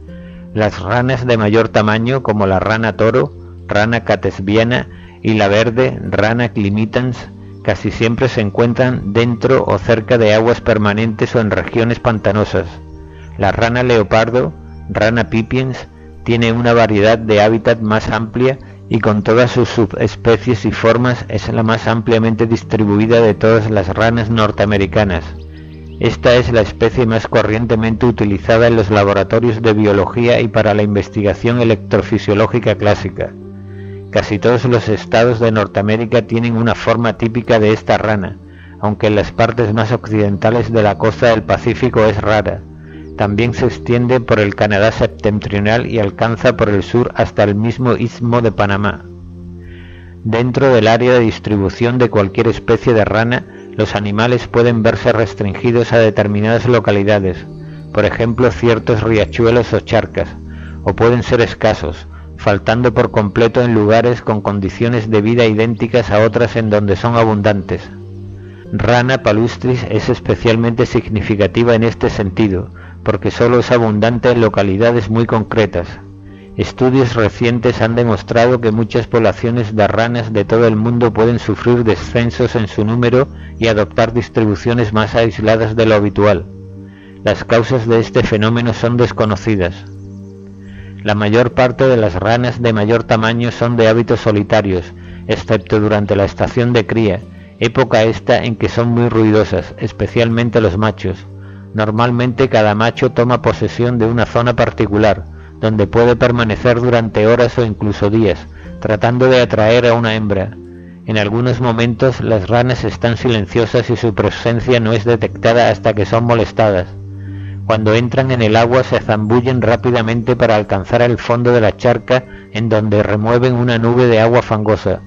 Las ranas de mayor tamaño, como la rana toro, rana catesbiana y la verde, rana climitans, casi siempre se encuentran dentro o cerca de aguas permanentes o en regiones pantanosas. La rana leopardo, rana pipiens, tiene una variedad de hábitat más amplia y con todas sus subespecies y formas es la más ampliamente distribuida de todas las ranas norteamericanas. Esta es la especie más corrientemente utilizada en los laboratorios de biología y para la investigación electrofisiológica clásica. Casi todos los estados de Norteamérica tienen una forma típica de esta rana, aunque en las partes más occidentales de la costa del Pacífico es rara. También se extiende por el Canadá septentrional y alcanza por el sur hasta el mismo Istmo de Panamá. Dentro del área de distribución de cualquier especie de rana, los animales pueden verse restringidos a determinadas localidades, por ejemplo ciertos riachuelos o charcas, o pueden ser escasos, faltando por completo en lugares con condiciones de vida idénticas a otras en donde son abundantes. Rana palustris es especialmente significativa en este sentido, porque solo es abundante en localidades muy concretas. Estudios recientes han demostrado que muchas poblaciones de ranas de todo el mundo pueden sufrir descensos en su número y adoptar distribuciones más aisladas de lo habitual. Las causas de este fenómeno son desconocidas. La mayor parte de las ranas de mayor tamaño son de hábitos solitarios, excepto durante la estación de cría, época esta en que son muy ruidosas, especialmente los machos. Normalmente cada macho toma posesión de una zona particular, donde puede permanecer durante horas o incluso días, tratando de atraer a una hembra. En algunos momentos las ranas están silenciosas y su presencia no es detectada hasta que son molestadas. Cuando entran en el agua se zambullen rápidamente para alcanzar el fondo de la charca, en donde remueven una nube de agua fangosa.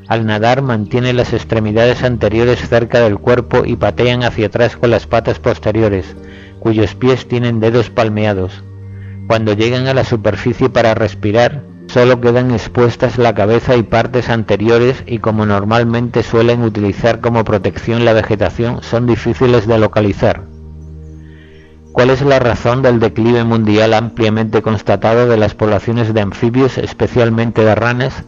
Al nadar mantienen las extremidades anteriores cerca del cuerpo y patean hacia atrás con las patas posteriores, cuyos pies tienen dedos palmeados. Cuando llegan a la superficie para respirar, solo quedan expuestas la cabeza y partes anteriores y como normalmente suelen utilizar como protección la vegetación, son difíciles de localizar. ¿Cuál es la razón del declive mundial ampliamente constatado de las poblaciones de anfibios, especialmente de ranas?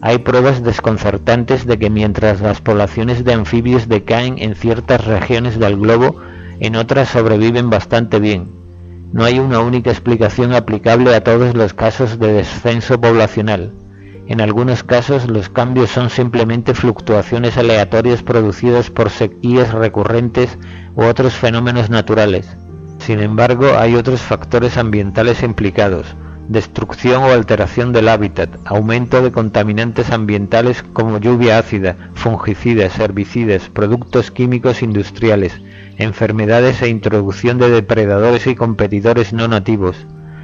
Hay pruebas desconcertantes de que mientras las poblaciones de anfibios decaen en ciertas regiones del globo, en otras sobreviven bastante bien. No hay una única explicación aplicable a todos los casos de descenso poblacional. En algunos casos los cambios son simplemente fluctuaciones aleatorias producidas por sequías recurrentes u otros fenómenos naturales. Sin embargo, hay otros factores ambientales implicados: destrucción o alteración del hábitat, aumento de contaminantes ambientales como lluvia ácida, fungicidas, herbicidas, productos químicos industriales, enfermedades e introducción de depredadores y competidores no nativos.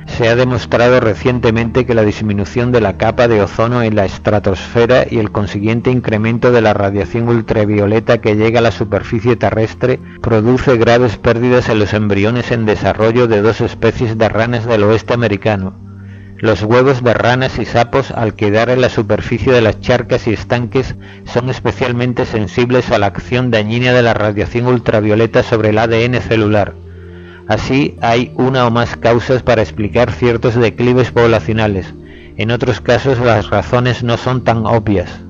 Se ha demostrado recientemente que la disminución de la capa de ozono en la estratosfera y el consiguiente incremento de la radiación ultravioleta que llega a la superficie terrestre produce graves pérdidas en los embriones en desarrollo de dos especies de ranas del oeste americano. Los huevos de ranas y sapos, al quedar en la superficie de las charcas y estanques, son especialmente sensibles a la acción dañina de la radiación ultravioleta sobre el ADN celular. Así, hay una o más causas para explicar ciertos declives poblacionales. En otros casos, las razones no son tan obvias.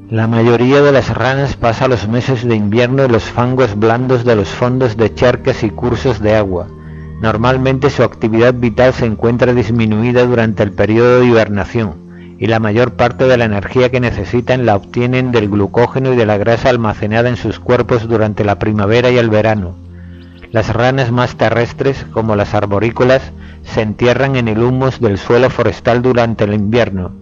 La mayoría de las ranas pasa los meses de invierno en los fangos blandos de los fondos de charcas y cursos de agua. Normalmente su actividad vital se encuentra disminuida durante el periodo de hibernación, y la mayor parte de la energía que necesitan la obtienen del glucógeno y de la grasa almacenada en sus cuerpos durante la primavera y el verano. Las ranas más terrestres, como las arborícolas, se entierran en el humus del suelo forestal durante el invierno.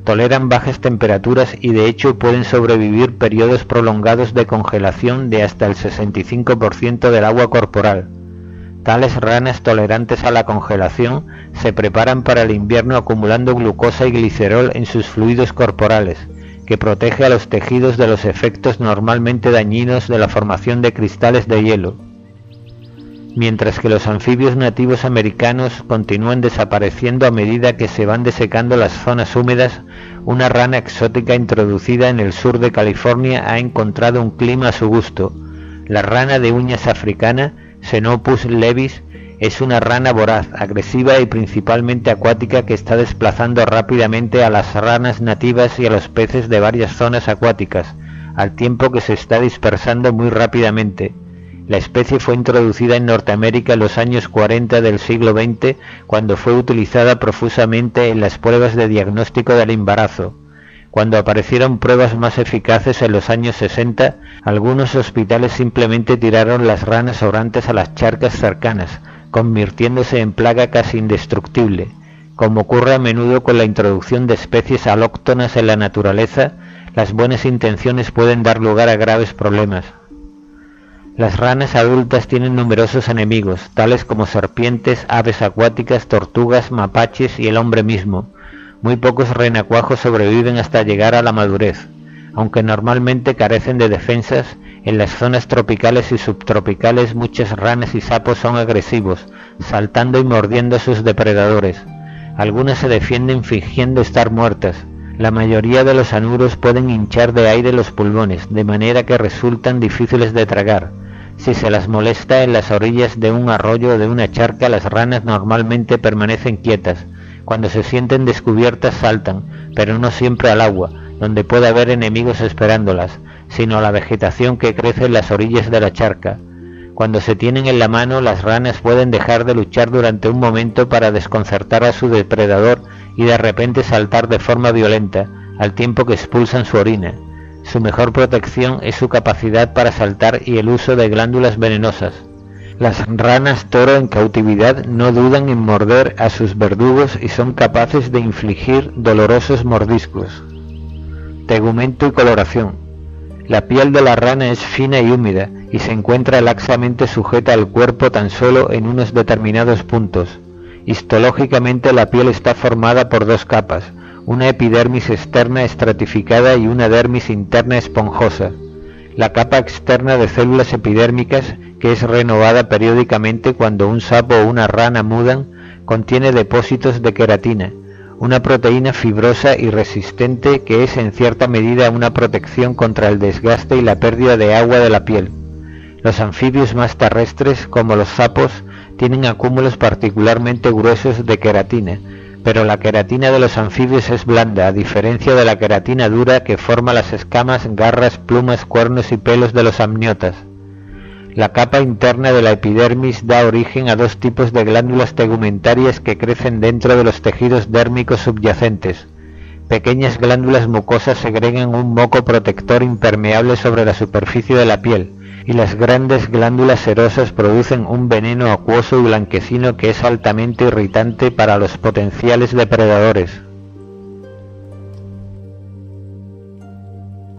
Toleran bajas temperaturas y de hecho pueden sobrevivir periodos prolongados de congelación de hasta el 65% del agua corporal. Tales ranas tolerantes a la congelación se preparan para el invierno acumulando glucosa y glicerol en sus fluidos corporales, que protege a los tejidos de los efectos normalmente dañinos de la formación de cristales de hielo. Mientras que los anfibios nativos americanos continúan desapareciendo a medida que se van desecando las zonas húmedas, una rana exótica introducida en el sur de California ha encontrado un clima a su gusto. La rana de uñas africana, Xenopus levis, es una rana voraz, agresiva y principalmente acuática que está desplazando rápidamente a las ranas nativas y a los peces de varias zonas acuáticas, al tiempo que se está dispersando muy rápidamente. La especie fue introducida en Norteamérica en los años 40 del siglo XX, cuando fue utilizada profusamente en las pruebas de diagnóstico del embarazo. Cuando aparecieron pruebas más eficaces en los años 60, algunos hospitales simplemente tiraron las ranas sobrantes a las charcas cercanas, convirtiéndose en plaga casi indestructible. Como ocurre a menudo con la introducción de especies alóctonas en la naturaleza, las buenas intenciones pueden dar lugar a graves problemas. Las ranas adultas tienen numerosos enemigos, tales como serpientes, aves acuáticas, tortugas, mapaches y el hombre mismo. Muy pocos renacuajos sobreviven hasta llegar a la madurez. Aunque normalmente carecen de defensas, en las zonas tropicales y subtropicales muchas ranas y sapos son agresivos, saltando y mordiendo a sus depredadores. Algunas se defienden fingiendo estar muertas. La mayoría de los anuros pueden hinchar de aire los pulmones, de manera que resultan difíciles de tragar. Si se las molesta en las orillas de un arroyo o de una charca, las ranas normalmente permanecen quietas. Cuando se sienten descubiertas saltan, pero no siempre al agua, donde puede haber enemigos esperándolas, sino a la vegetación que crece en las orillas de la charca. Cuando se tienen en la mano, las ranas pueden dejar de luchar durante un momento para desconcertar a su depredador y de repente saltar de forma violenta, al tiempo que expulsan su orina. Su mejor protección es su capacidad para saltar y el uso de glándulas venenosas. Las ranas toro en cautividad no dudan en morder a sus verdugos y son capaces de infligir dolorosos mordiscos. Tegumento y coloración. La piel de la rana es fina y húmeda y se encuentra laxamente sujeta al cuerpo tan solo en unos determinados puntos. Histológicamente la piel está formada por dos capas, una epidermis externa estratificada y una dermis interna esponjosa. La capa externa de células epidérmicas, que es renovada periódicamente cuando un sapo o una rana mudan, contiene depósitos de queratina, una proteína fibrosa y resistente que es en cierta medida una protección contra el desgaste y la pérdida de agua de la piel. Los anfibios más terrestres, como los sapos, tienen acúmulos particularmente gruesos de queratina, pero la queratina de los anfibios es blanda, a diferencia de la queratina dura que forma las escamas, garras, plumas, cuernos y pelos de los amniotas. La capa interna de la epidermis da origen a dos tipos de glándulas tegumentarias que crecen dentro de los tejidos dérmicos subyacentes. Pequeñas glándulas mucosas segregan un moco protector impermeable sobre la superficie de la piel, y las grandes glándulas serosas producen un veneno acuoso y blanquecino que es altamente irritante para los potenciales depredadores.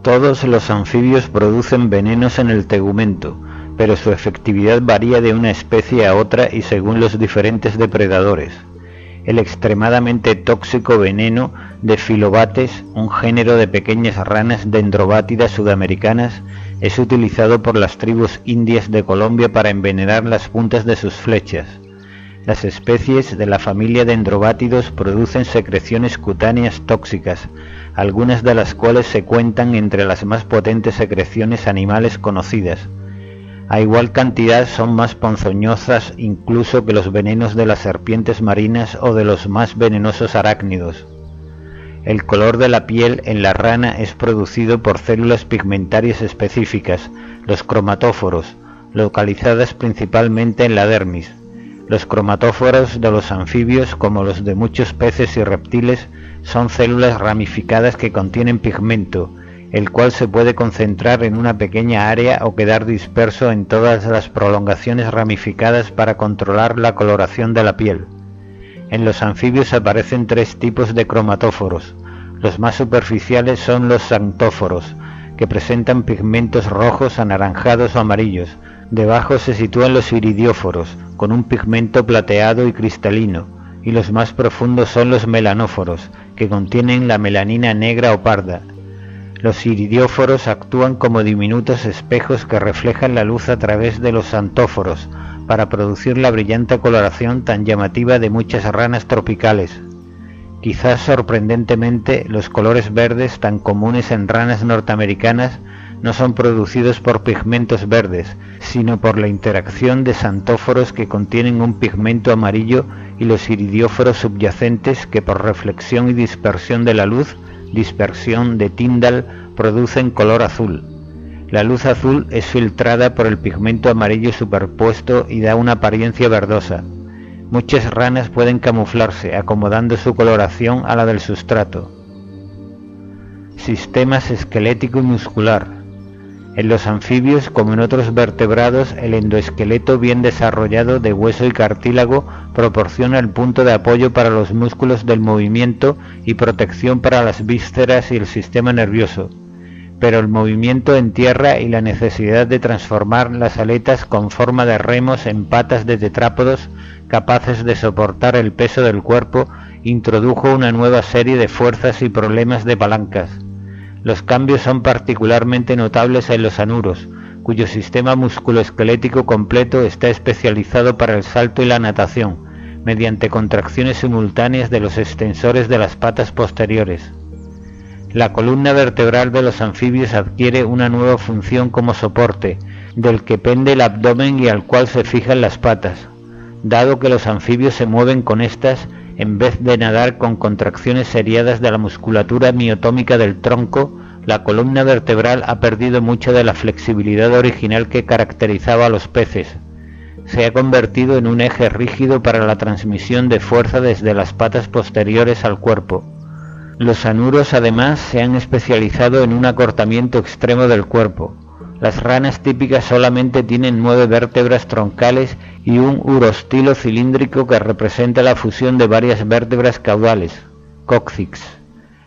Todos los anfibios producen venenos en el tegumento, pero su efectividad varía de una especie a otra y según los diferentes depredadores. El extremadamente tóxico veneno de Phyllobates, un género de pequeñas ranas dendrobátidas sudamericanas, es utilizado por las tribus indias de Colombia para envenenar las puntas de sus flechas. Las especies de la familia Dendrobátidos producen secreciones cutáneas tóxicas, algunas de las cuales se cuentan entre las más potentes secreciones animales conocidas. A igual cantidad son más ponzoñosas incluso que los venenos de las serpientes marinas o de los más venenosos arácnidos. El color de la piel en la rana es producido por células pigmentarias específicas, los cromatóforos, localizadas principalmente en la dermis. Los cromatóforos de los anfibios, como los de muchos peces y reptiles, son células ramificadas que contienen pigmento, el cual se puede concentrar en una pequeña área o quedar disperso en todas las prolongaciones ramificadas para controlar la coloración de la piel. En los anfibios aparecen tres tipos de cromatóforos. Los más superficiales son los xantóforos, que presentan pigmentos rojos, anaranjados o amarillos. Debajo se sitúan los iridióforos, con un pigmento plateado y cristalino, y los más profundos son los melanóforos, que contienen la melanina negra o parda. Los iridióforos actúan como diminutos espejos que reflejan la luz a través de los xantóforos, para producir la brillante coloración tan llamativa de muchas ranas tropicales. Quizás sorprendentemente, los colores verdes tan comunes en ranas norteamericanas no son producidos por pigmentos verdes, sino por la interacción de xantóforos que contienen un pigmento amarillo y los iridióforos subyacentes que por reflexión y dispersión de la luz, dispersión de Tyndall, producen color azul. La luz azul es filtrada por el pigmento amarillo superpuesto y da una apariencia verdosa. Muchas ranas pueden camuflarse, acomodando su coloración a la del sustrato. Sistemas esquelético y muscular. En los anfibios, como en otros vertebrados, el endoesqueleto bien desarrollado de hueso y cartílago proporciona el punto de apoyo para los músculos del movimiento y protección para las vísceras y el sistema nervioso. Pero el movimiento en tierra y la necesidad de transformar las aletas con forma de remos en patas de tetrápodos capaces de soportar el peso del cuerpo introdujo una nueva serie de fuerzas y problemas de palancas. Los cambios son particularmente notables en los anuros, cuyo sistema musculoesquelético completo está especializado para el salto y la natación, mediante contracciones simultáneas de los extensores de las patas posteriores. La columna vertebral de los anfibios adquiere una nueva función como soporte, del que pende el abdomen y al cual se fijan las patas. Dado que los anfibios se mueven con estas, en vez de nadar con contracciones seriadas de la musculatura miotómica del tronco, la columna vertebral ha perdido mucha de la flexibilidad original que caracterizaba a los peces. Se ha convertido en un eje rígido para la transmisión de fuerza desde las patas posteriores al cuerpo. Los anuros además se han especializado en un acortamiento extremo del cuerpo. Las ranas típicas solamente tienen 9 vértebras troncales y un urostilo cilíndrico que representa la fusión de varias vértebras caudales, cóccix.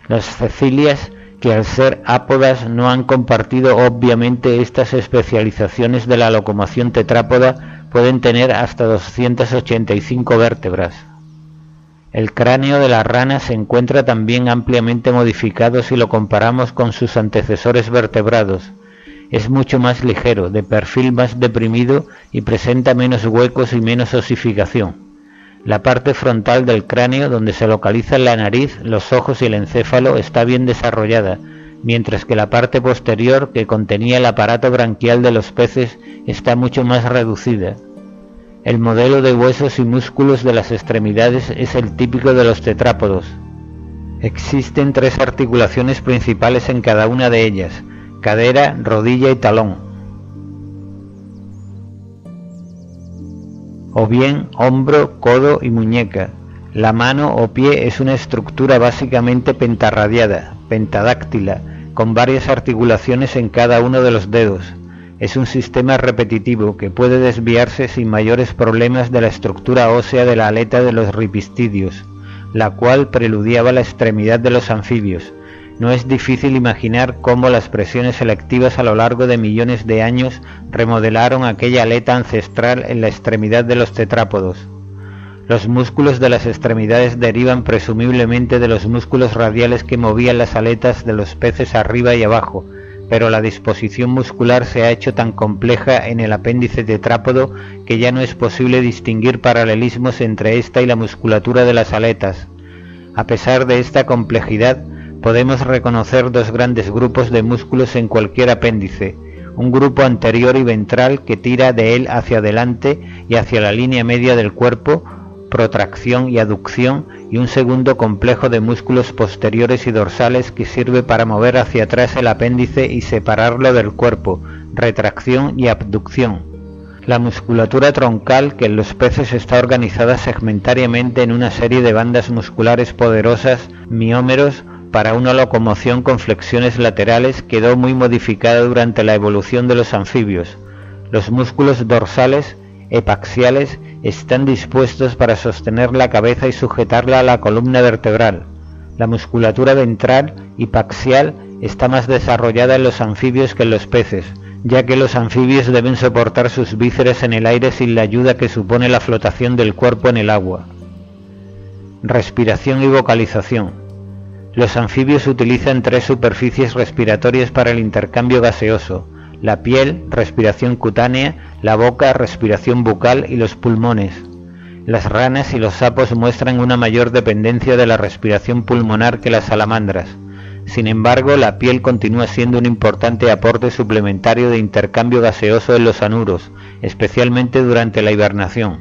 Las cecilias, que al ser ápodas no han compartido obviamente estas especializaciones de la locomoción tetrápoda, pueden tener hasta 285 vértebras. El cráneo de la rana se encuentra también ampliamente modificado si lo comparamos con sus antecesores vertebrados. Es mucho más ligero, de perfil más deprimido y presenta menos huecos y menos osificación. La parte frontal del cráneo, donde se localizan la nariz, los ojos y el encéfalo, está bien desarrollada, mientras que la parte posterior, que contenía el aparato branquial de los peces, está mucho más reducida. El modelo de huesos y músculos de las extremidades es el típico de los tetrápodos. Existen 3 articulaciones principales en cada una de ellas: cadera, rodilla y talón, o bien hombro, codo y muñeca. La mano o pie es una estructura básicamente pentarradiada, pentadáctila, con varias articulaciones en cada uno de los dedos. Es un sistema repetitivo que puede desviarse sin mayores problemas de la estructura ósea de la aleta de los ripistidios, la cual preludiaba la extremidad de los anfibios. No es difícil imaginar cómo las presiones selectivas a lo largo de millones de años remodelaron aquella aleta ancestral en la extremidad de los tetrápodos. Los músculos de las extremidades derivan presumiblemente de los músculos radiales que movían las aletas de los peces arriba y abajo, pero la disposición muscular se ha hecho tan compleja en el apéndice tetrápodo que ya no es posible distinguir paralelismos entre esta y la musculatura de las aletas. A pesar de esta complejidad, podemos reconocer 2 grandes grupos de músculos en cualquier apéndice: un grupo anterior y ventral que tira de él hacia adelante y hacia la línea media del cuerpo, protracción y aducción, y un segundo complejo de músculos posteriores y dorsales que sirve para mover hacia atrás el apéndice y separarlo del cuerpo, retracción y abducción. La musculatura troncal, que en los peces está organizada segmentariamente en una serie de bandas musculares poderosas, miómeros, para una locomoción con flexiones laterales, quedó muy modificada durante la evolución de los anfibios. Los músculos dorsales, epaxiales, están dispuestos para sostener la cabeza y sujetarla a la columna vertebral. La musculatura ventral y paxial está más desarrollada en los anfibios que en los peces, ya que los anfibios deben soportar sus vísceras en el aire sin la ayuda que supone la flotación del cuerpo en el agua. Respiración y vocalización. Los anfibios utilizan 3 superficies respiratorias para el intercambio gaseoso: la piel, respiración cutánea; la boca, respiración bucal; y los pulmones. Las ranas y los sapos muestran una mayor dependencia de la respiración pulmonar que las salamandras. Sin embargo, la piel continúa siendo un importante aporte suplementario de intercambio gaseoso en los anuros, especialmente durante la hibernación.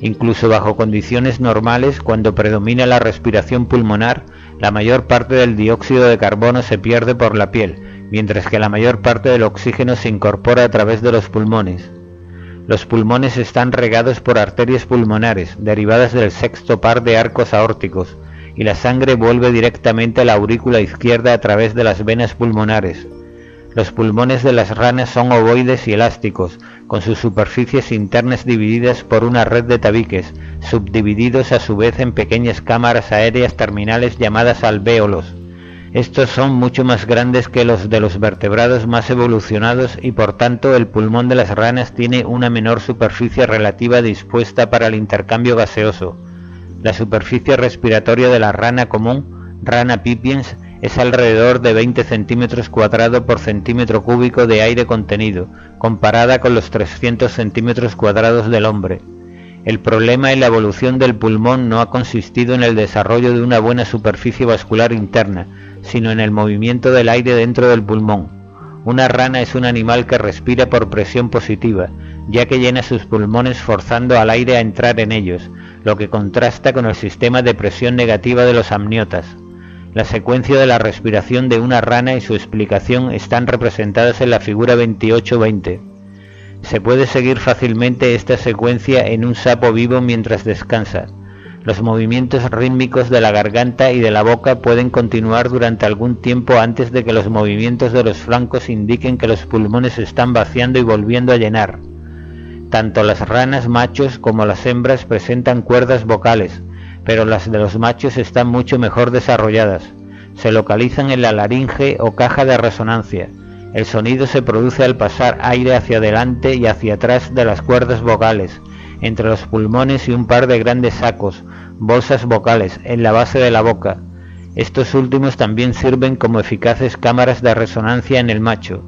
Incluso bajo condiciones normales, cuando predomina la respiración pulmonar, la mayor parte del dióxido de carbono se pierde por la piel, mientras que la mayor parte del oxígeno se incorpora a través de los pulmones. Los pulmones están regados por arterias pulmonares, derivadas del sexto par de arcos aórticos, y la sangre vuelve directamente a la aurícula izquierda a través de las venas pulmonares. Los pulmones de las ranas son ovoides y elásticos, con sus superficies internas divididas por una red de tabiques, subdivididos a su vez en pequeñas cámaras aéreas terminales llamadas alvéolos. Estos son mucho más grandes que los de los vertebrados más evolucionados y por tanto el pulmón de las ranas tiene una menor superficie relativa dispuesta para el intercambio gaseoso. La superficie respiratoria de la rana común, Rana pipiens, es alrededor de 20 cm² por centímetro cúbico de aire contenido, comparada con los 300 cm² del hombre. El problema en la evolución del pulmón no ha consistido en el desarrollo de una buena superficie vascular interna, sino en el movimiento del aire dentro del pulmón. Una rana es un animal que respira por presión positiva, ya que llena sus pulmones forzando al aire a entrar en ellos, lo que contrasta con el sistema de presión negativa de los amniotas. La secuencia de la respiración de una rana y su explicación están representadas en la figura 28-20. Se puede seguir fácilmente esta secuencia en un sapo vivo mientras descansa. Los movimientos rítmicos de la garganta y de la boca pueden continuar durante algún tiempo antes de que los movimientos de los flancos indiquen que los pulmones se están vaciando y volviendo a llenar. Tanto las ranas machos como las hembras presentan cuerdas vocales, pero las de los machos están mucho mejor desarrolladas. Se localizan en la laringe o caja de resonancia. El sonido se produce al pasar aire hacia adelante y hacia atrás de las cuerdas vocales, entre los pulmones y un par de grandes sacos, bolsas vocales, en la base de la boca. Estos últimos también sirven como eficaces cámaras de resonancia en el macho.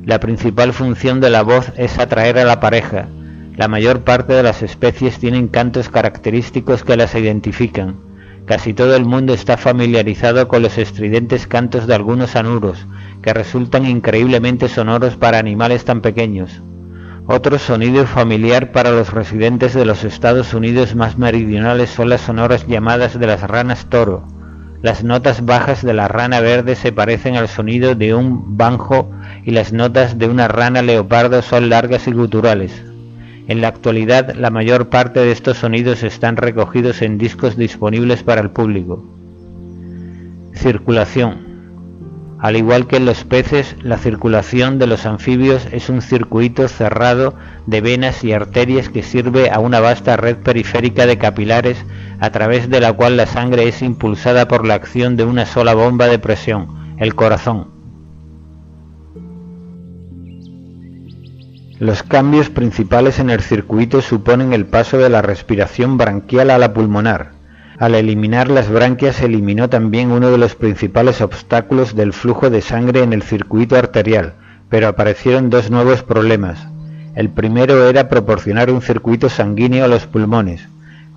La principal función de la voz es atraer a la pareja. La mayor parte de las especies tienen cantos característicos que las identifican. Casi todo el mundo está familiarizado con los estridentes cantos de algunos anuros, que resultan increíblemente sonoros para animales tan pequeños. Otro sonido familiar para los residentes de los Estados Unidos más meridionales son las sonoras llamadas de las ranas toro. Las notas bajas de la rana verde se parecen al sonido de un banjo y las notas de una rana leopardo son largas y guturales. En la actualidad, la mayor parte de estos sonidos están recogidos en discos disponibles para el público. Circulación. Al igual que en los peces, la circulación de los anfibios es un circuito cerrado de venas y arterias que sirve a una vasta red periférica de capilares a través de la cual la sangre es impulsada por la acción de una sola bomba de presión, el corazón. Los cambios principales en el circuito suponen el paso de la respiración branquial a la pulmonar. Al eliminar las branquias se eliminó también uno de los principales obstáculos del flujo de sangre en el circuito arterial, pero aparecieron dos nuevos problemas. El primero era proporcionar un circuito sanguíneo a los pulmones.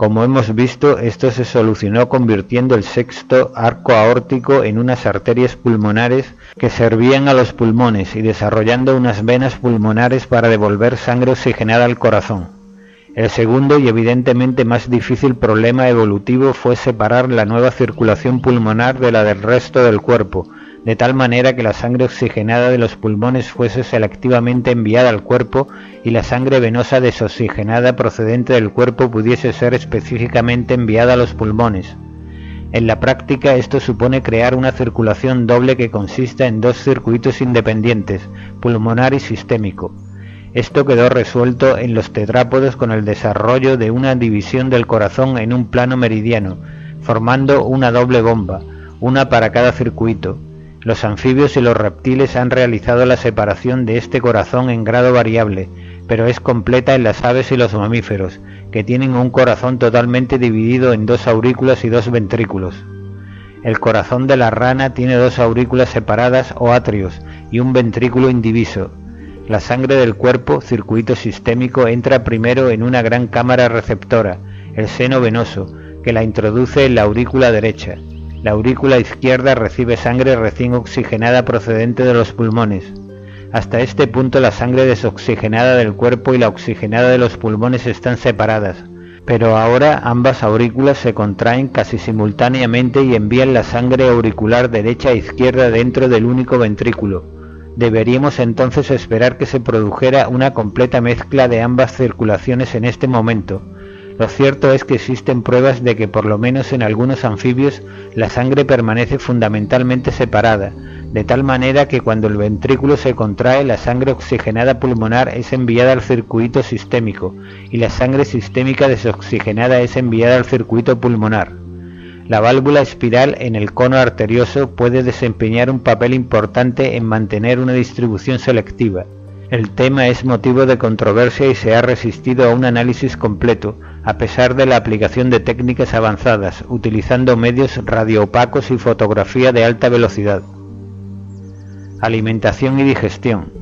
Como hemos visto, esto se solucionó convirtiendo el sexto arco aórtico en unas arterias pulmonares que servían a los pulmones y desarrollando unas venas pulmonares para devolver sangre oxigenada al corazón. El segundo y evidentemente más difícil problema evolutivo fue separar la nueva circulación pulmonar de la del resto del cuerpo, de tal manera que la sangre oxigenada de los pulmones fuese selectivamente enviada al cuerpo y la sangre venosa desoxigenada procedente del cuerpo pudiese ser específicamente enviada a los pulmones. En la práctica esto supone crear una circulación doble que consista en dos circuitos independientes, pulmonar y sistémico. Esto quedó resuelto en los tetrápodos con el desarrollo de una división del corazón en un plano meridiano, formando una doble bomba, una para cada circuito. Los anfibios y los reptiles han realizado la separación de este corazón en grado variable, pero es completa en las aves y los mamíferos, que tienen un corazón totalmente dividido en dos aurículas y dos ventrículos. El corazón de la rana tiene dos aurículas separadas o atrios y un ventrículo indiviso. La sangre del cuerpo, circuito sistémico, entra primero en una gran cámara receptora, el seno venoso, que la introduce en la aurícula derecha. La aurícula izquierda recibe sangre recién oxigenada procedente de los pulmones. Hasta este punto la sangre desoxigenada del cuerpo y la oxigenada de los pulmones están separadas, pero ahora ambas aurículas se contraen casi simultáneamente y envían la sangre auricular derecha e izquierda dentro del único ventrículo. Deberíamos entonces esperar que se produjera una completa mezcla de ambas circulaciones en este momento. Lo cierto es que existen pruebas de que por lo menos en algunos anfibios la sangre permanece fundamentalmente separada, de tal manera que cuando el ventrículo se contrae la sangre oxigenada pulmonar es enviada al circuito sistémico y la sangre sistémica desoxigenada es enviada al circuito pulmonar. La válvula espiral en el cono arterioso puede desempeñar un papel importante en mantener una distribución selectiva. El tema es motivo de controversia y se ha resistido a un análisis completo, a pesar de la aplicación de técnicas avanzadas, utilizando medios radioopacos y fotografía de alta velocidad. Alimentación y digestión.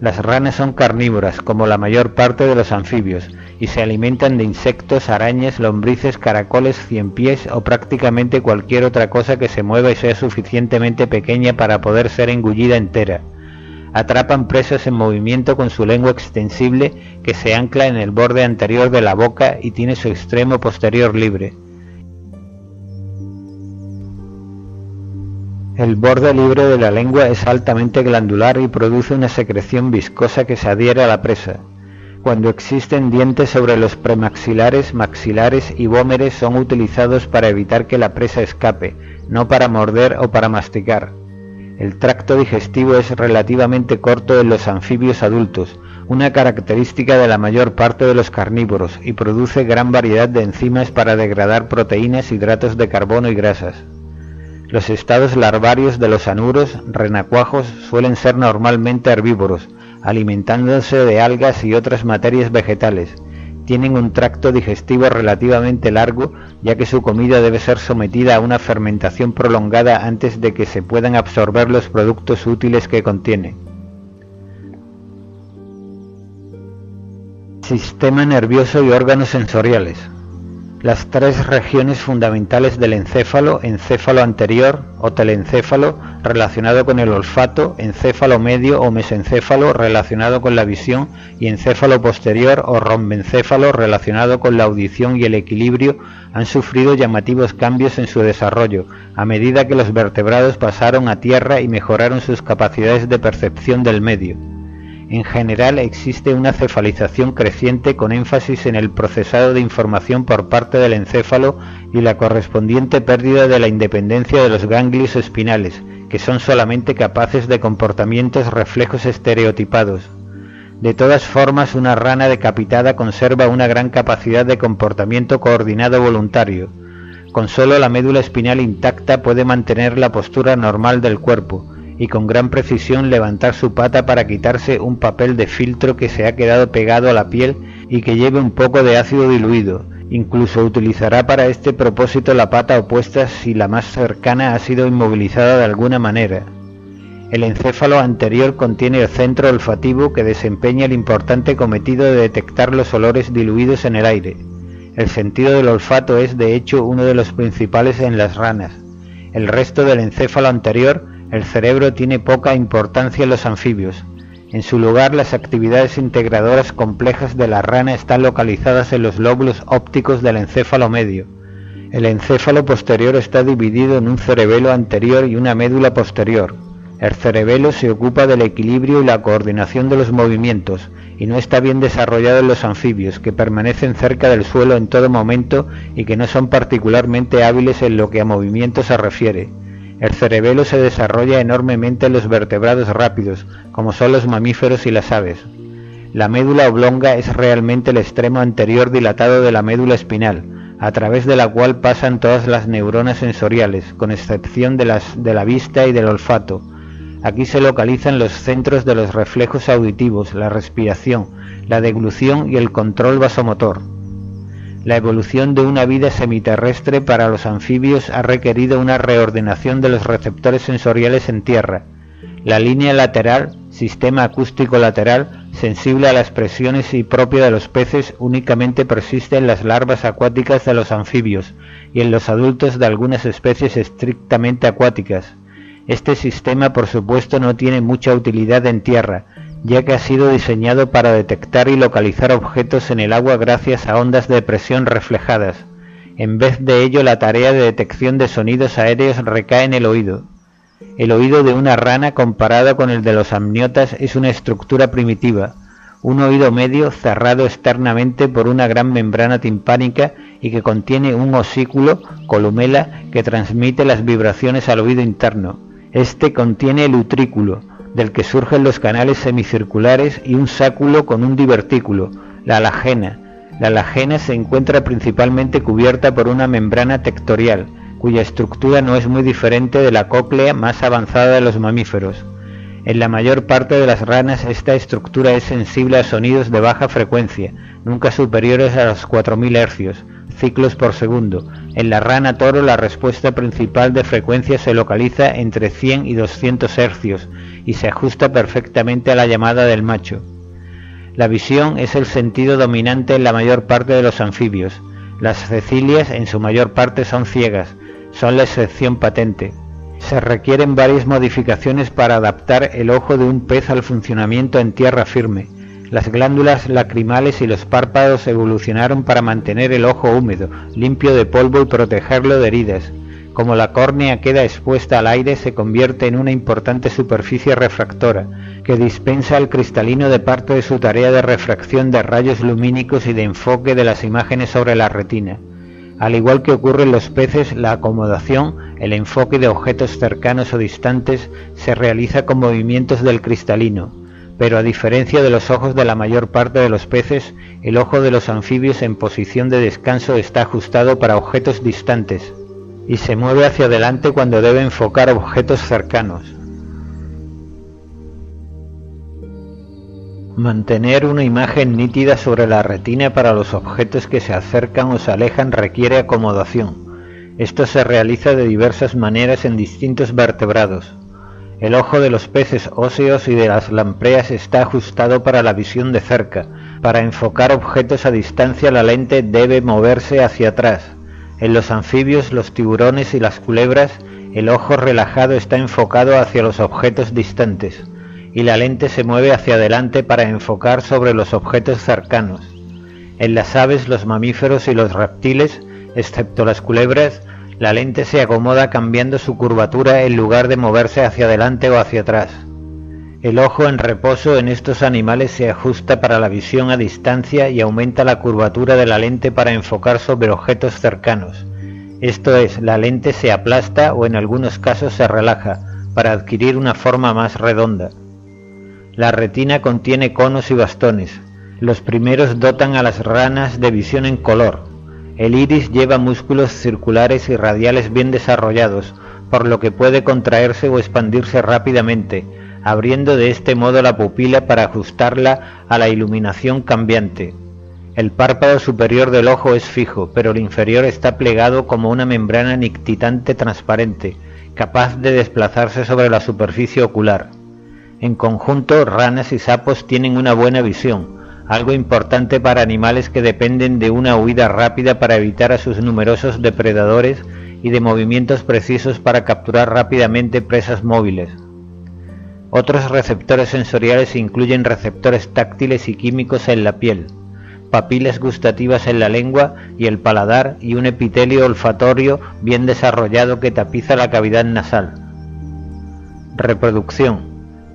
Las ranas son carnívoras, como la mayor parte de los anfibios, y se alimentan de insectos, arañas, lombrices, caracoles, ciempiés o prácticamente cualquier otra cosa que se mueva y sea suficientemente pequeña para poder ser engullida entera. Atrapan presas en movimiento con su lengua extensible que se ancla en el borde anterior de la boca y tiene su extremo posterior libre. El borde libre de la lengua es altamente glandular y produce una secreción viscosa que se adhiere a la presa. Cuando existen dientes sobre los premaxilares, maxilares y vómeres son utilizados para evitar que la presa escape, no para morder o para masticar. El tracto digestivo es relativamente corto en los anfibios adultos, una característica de la mayor parte de los carnívoros, y produce gran variedad de enzimas para degradar proteínas, hidratos de carbono y grasas. Los estados larvarios de los anuros, renacuajos, suelen ser normalmente herbívoros, alimentándose de algas y otras materias vegetales. Tienen un tracto digestivo relativamente largo, ya que su comida debe ser sometida a una fermentación prolongada antes de que se puedan absorber los productos útiles que contiene. Sistema nervioso y órganos sensoriales. Las tres regiones fundamentales del encéfalo: encéfalo anterior o telencéfalo, relacionado con el olfato; encéfalo medio o mesencéfalo, relacionado con la visión; y encéfalo posterior o rombencéfalo, relacionado con la audición y el equilibrio, han sufrido llamativos cambios en su desarrollo, a medida que los vertebrados pasaron a tierra y mejoraron sus capacidades de percepción del medio. En general existe una cefalización creciente con énfasis en el procesado de información por parte del encéfalo y la correspondiente pérdida de la independencia de los ganglios espinales, que son solamente capaces de comportamientos reflejos estereotipados. De todas formas, una rana decapitada conserva una gran capacidad de comportamiento coordinado voluntario. Con solo la médula espinal intacta puede mantener la postura normal del cuerpo y con gran precisión levantar su pata para quitarse un papel de filtro que se ha quedado pegado a la piel y que lleve un poco de ácido diluido. Incluso utilizará para este propósito la pata opuesta si la más cercana ha sido inmovilizada de alguna manera. El encéfalo anterior contiene el centro olfativo que desempeña el importante cometido de detectar los olores diluidos en el aire. El sentido del olfato es de hecho uno de los principales en las ranas. El resto del encéfalo anterior, el cerebro, tiene poca importancia en los anfibios. En su lugar, las actividades integradoras complejas de la rana están localizadas en los lóbulos ópticos del encéfalo medio. El encéfalo posterior está dividido en un cerebelo anterior y una médula posterior. El cerebelo se ocupa del equilibrio y la coordinación de los movimientos, y no está bien desarrollado en los anfibios, que permanecen cerca del suelo en todo momento y que no son particularmente hábiles en lo que a movimiento se refiere. El cerebelo se desarrolla enormemente en los vertebrados rápidos, como son los mamíferos y las aves. La médula oblonga es realmente el extremo anterior dilatado de la médula espinal, a través de la cual pasan todas las neuronas sensoriales, con excepción de la vista y del olfato. Aquí se localizan los centros de los reflejos auditivos, la respiración, la deglución y el control vasomotor. La evolución de una vida semiterrestre para los anfibios ha requerido una reordenación de los receptores sensoriales en tierra. La línea lateral, sistema acústico lateral, sensible a las presiones y propio de los peces, únicamente persiste en las larvas acuáticas de los anfibios y en los adultos de algunas especies estrictamente acuáticas. Este sistema, por supuesto, no tiene mucha utilidad en tierra, ya que ha sido diseñado para detectar y localizar objetos en el agua gracias a ondas de presión reflejadas. En vez de ello, la tarea de detección de sonidos aéreos recae en el oído. El oído de una rana comparado con el de los amniotas es una estructura primitiva, un oído medio cerrado externamente por una gran membrana timpánica y que contiene un osículo, columela, que transmite las vibraciones al oído interno. Este contiene el utrículo, del que surgen los canales semicirculares, y un sáculo con un divertículo, la alagena. La alagena se encuentra principalmente cubierta por una membrana tectorial, cuya estructura no es muy diferente de la cóclea más avanzada de los mamíferos. En la mayor parte de las ranas esta estructura es sensible a sonidos de baja frecuencia, nunca superiores a los 4000 Hz, ciclos por segundo. En la rana toro la respuesta principal de frecuencia se localiza entre 100 y 200 Hz y se ajusta perfectamente a la llamada del macho. La visión es el sentido dominante en la mayor parte de los anfibios. Las cecilias en su mayor parte son ciegas, son la excepción patente. Se requieren varias modificaciones para adaptar el ojo de un pez al funcionamiento en tierra firme. Las glándulas lacrimales y los párpados evolucionaron para mantener el ojo húmedo, limpio de polvo y protegerlo de heridas. Como la córnea queda expuesta al aire, se convierte en una importante superficie refractora, que dispensa al cristalino de parte de su tarea de refracción de rayos lumínicos y de enfoque de las imágenes sobre la retina. Al igual que ocurre en los peces, la acomodación, el enfoque de objetos cercanos o distantes, se realiza con movimientos del cristalino, pero a diferencia de los ojos de la mayor parte de los peces, el ojo de los anfibios en posición de descanso está ajustado para objetos distantes, y se mueve hacia adelante cuando debe enfocar objetos cercanos. Mantener una imagen nítida sobre la retina para los objetos que se acercan o se alejan requiere acomodación. Esto se realiza de diversas maneras en distintos vertebrados. El ojo de los peces óseos y de las lampreas está ajustado para la visión de cerca. Para enfocar objetos a distancia la lente debe moverse hacia atrás. En los anfibios, los tiburones y las culebras, el ojo relajado está enfocado hacia los objetos distantes, y la lente se mueve hacia adelante para enfocar sobre los objetos cercanos. En las aves, los mamíferos y los reptiles, excepto las culebras, la lente se acomoda cambiando su curvatura en lugar de moverse hacia adelante o hacia atrás. El ojo en reposo en estos animales se ajusta para la visión a distancia y aumenta la curvatura de la lente para enfocar sobre objetos cercanos. Esto es, la lente se aplasta o en algunos casos se relaja para adquirir una forma más redonda. La retina contiene conos y bastones. Los primeros dotan a las ranas de visión en color. El iris lleva músculos circulares y radiales bien desarrollados, por lo que puede contraerse o expandirse rápidamente, abriendo de este modo la pupila para ajustarla a la iluminación cambiante. El párpado superior del ojo es fijo, pero el inferior está plegado como una membrana nictitante transparente, capaz de desplazarse sobre la superficie ocular. En conjunto, ranas y sapos tienen una buena visión, algo importante para animales que dependen de una huida rápida para evitar a sus numerosos depredadores y de movimientos precisos para capturar rápidamente presas móviles. Otros receptores sensoriales incluyen receptores táctiles y químicos en la piel, papilas gustativas en la lengua y el paladar y un epitelio olfatorio bien desarrollado que tapiza la cavidad nasal. Reproducción.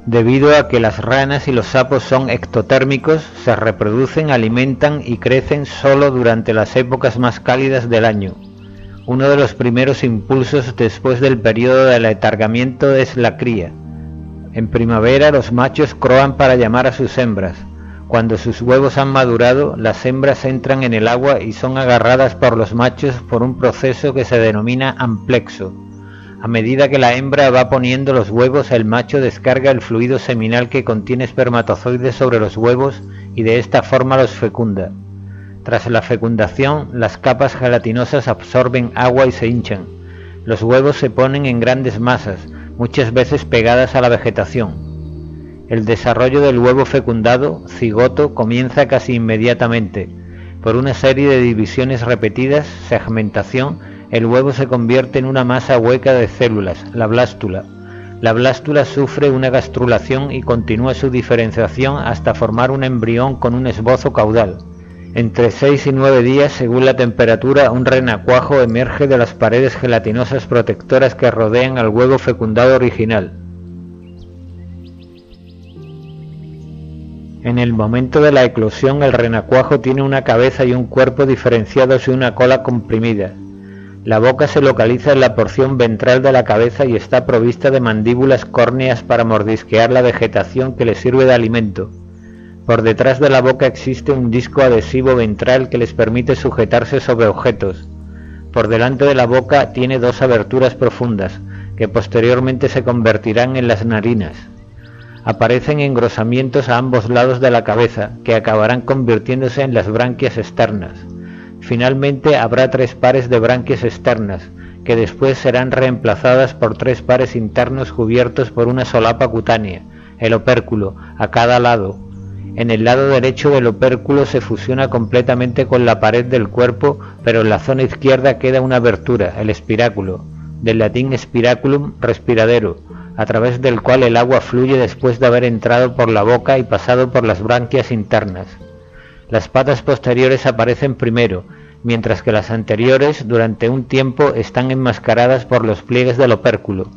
Debido a que las ranas y los sapos son ectotérmicos, se reproducen, alimentan y crecen solo durante las épocas más cálidas del año. Uno de los primeros impulsos después del periodo de aletargamiento es la cría. En primavera los machos croan para llamar a sus hembras. Cuando sus huevos han madurado, las hembras entran en el agua y son agarradas por los machos por un proceso que se denomina amplexo. A medida que la hembra va poniendo los huevos, el macho descarga el fluido seminal que contiene espermatozoides sobre los huevos y de esta forma los fecunda. Tras la fecundación, las capas gelatinosas absorben agua y se hinchan. Los huevos se ponen en grandes masas, muchas veces pegadas a la vegetación. El desarrollo del huevo fecundado, cigoto, comienza casi inmediatamente. Por una serie de divisiones repetidas, segmentación, el huevo se convierte en una masa hueca de células, la blástula. La blástula sufre una gastrulación y continúa su diferenciación hasta formar un embrión con un esbozo caudal. Entre 6 y 9 días, según la temperatura, un renacuajo emerge de las paredes gelatinosas protectoras que rodean al huevo fecundado original. En el momento de la eclosión, el renacuajo tiene una cabeza y un cuerpo diferenciados y una cola comprimida. La boca se localiza en la porción ventral de la cabeza y está provista de mandíbulas córneas para mordisquear la vegetación que le sirve de alimento. Por detrás de la boca existe un disco adhesivo ventral que les permite sujetarse sobre objetos. Por delante de la boca tiene 2 aberturas profundas, que posteriormente se convertirán en las narinas. Aparecen engrosamientos a ambos lados de la cabeza, que acabarán convirtiéndose en las branquias externas. Finalmente habrá 3 pares de branquias externas, que después serán reemplazadas por 3 pares internos cubiertos por una solapa cutánea, el opérculo, a cada lado. En el lado derecho el opérculo se fusiona completamente con la pared del cuerpo, pero en la zona izquierda queda una abertura, el espiráculo, del latín spiraculum, respiradero, a través del cual el agua fluye después de haber entrado por la boca y pasado por las branquias internas. Las patas posteriores aparecen primero, mientras que las anteriores durante un tiempo están enmascaradas por los pliegues del opérculo.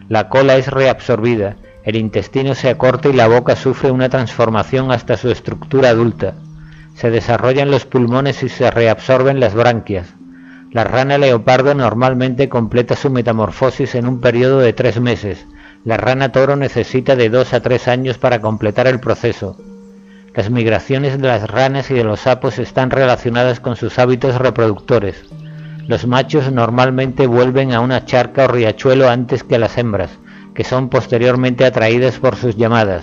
La cola es reabsorbida, el intestino se acorta y la boca sufre una transformación hasta su estructura adulta. Se desarrollan los pulmones y se reabsorben las branquias. La rana leopardo normalmente completa su metamorfosis en un periodo de 3 meses. La rana toro necesita de 2 a 3 años para completar el proceso. Las migraciones de las ranas y de los sapos están relacionadas con sus hábitos reproductores. Los machos normalmente vuelven a una charca o riachuelo antes que las hembras, que son posteriormente atraídas por sus llamadas.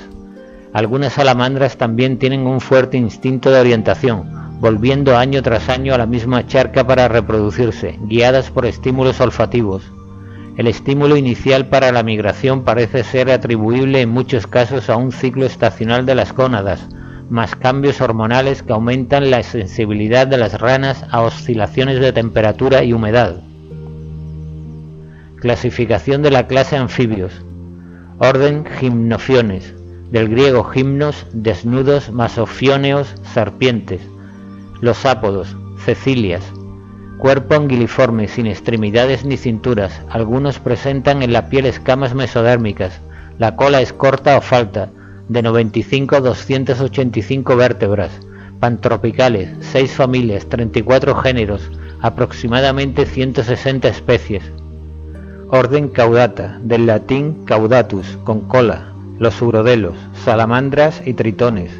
Algunas salamandras también tienen un fuerte instinto de orientación, volviendo año tras año a la misma charca para reproducirse, guiadas por estímulos olfativos. El estímulo inicial para la migración parece ser atribuible en muchos casos a un ciclo estacional de las gónadas, más cambios hormonales que aumentan la sensibilidad de las ranas a oscilaciones de temperatura y humedad. Clasificación de la clase anfibios. Orden Gymnophiones, del griego gymnos, desnudos, más ophioneos, serpientes. Los sápodos, cecilias. Cuerpo anguiliforme, sin extremidades ni cinturas, algunos presentan en la piel escamas mesodérmicas. La cola es corta o falta, de 95 a 285 vértebras, pantropicales, 6 familias, 34 géneros, aproximadamente 160 especies. Orden Caudata, del latín caudatus, con cola, los urodelos, salamandras y tritones.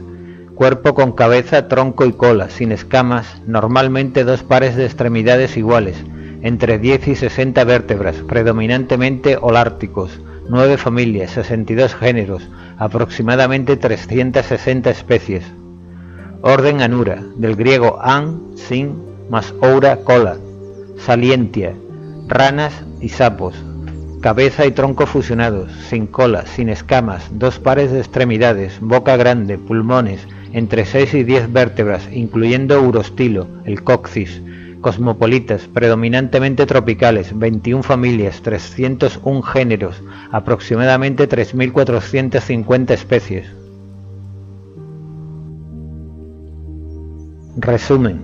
Cuerpo con cabeza, tronco y cola, sin escamas, normalmente 2 pares de extremidades iguales, entre 10 y 60 vértebras, predominantemente holárticos, 9 familias, 62 géneros, aproximadamente 360 especies. Orden Anura, del griego an, sin, más oura, cola, salientia, ranas y sapos, cabeza y tronco fusionados, sin cola, sin escamas, 2 pares de extremidades, boca grande, pulmones, entre 6 y 10 vértebras, incluyendo urostilo, el coxis, cosmopolitas, predominantemente tropicales, 21 familias, 301 géneros, aproximadamente 3.450 especies. Resumen.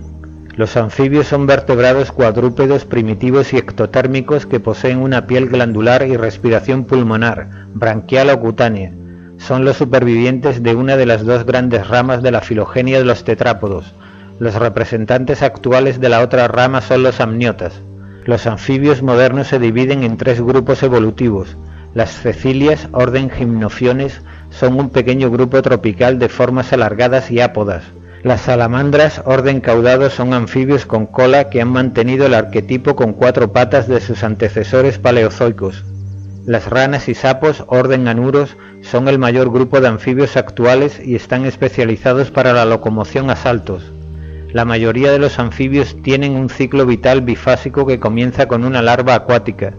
Los anfibios son vertebrados cuadrúpedos primitivos y ectotérmicos que poseen una piel glandular y respiración pulmonar, branquial o cutánea. Son los supervivientes de una de las 2 grandes ramas de la filogenia de los tetrápodos. Los representantes actuales de la otra rama son los amniotas. Los anfibios modernos se dividen en 3 grupos evolutivos. Las cecilias, orden Gymnophiones, son un pequeño grupo tropical de formas alargadas y ápodas. Las salamandras, orden Caudados, son anfibios con cola que han mantenido el arquetipo con 4 patas de sus antecesores paleozoicos. Las ranas y sapos, orden Anuros, son el mayor grupo de anfibios actuales y están especializados para la locomoción a saltos. La mayoría de los anfibios tienen un ciclo vital bifásico que comienza con una larva acuática.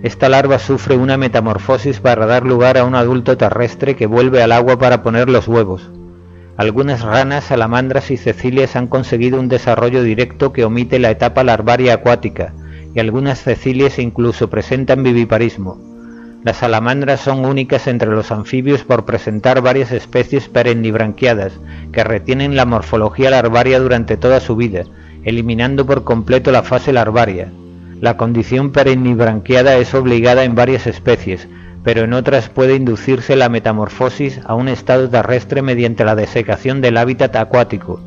Esta larva sufre una metamorfosis para dar lugar a un adulto terrestre que vuelve al agua para poner los huevos. Algunas ranas, salamandras y cecilias han conseguido un desarrollo directo que omite la etapa larvaria acuática, y algunas cecilias incluso presentan viviparismo. Las salamandras son únicas entre los anfibios por presentar varias especies perennibranquiadas que retienen la morfología larvaria durante toda su vida, eliminando por completo la fase larvaria. La condición perennibranquiada es obligada en varias especies, pero en otras puede inducirse la metamorfosis a un estado terrestre mediante la desecación del hábitat acuático.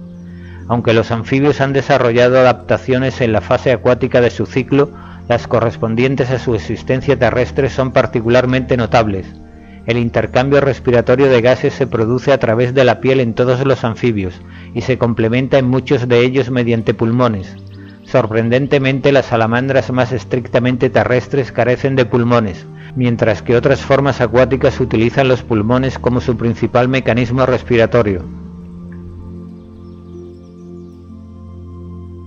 Aunque los anfibios han desarrollado adaptaciones en la fase acuática de su ciclo, las correspondientes a su existencia terrestre son particularmente notables. El intercambio respiratorio de gases se produce a través de la piel en todos los anfibios y se complementa en muchos de ellos mediante pulmones. Sorprendentemente, las salamandras más estrictamente terrestres carecen de pulmones, mientras que otras formas acuáticas utilizan los pulmones como su principal mecanismo respiratorio.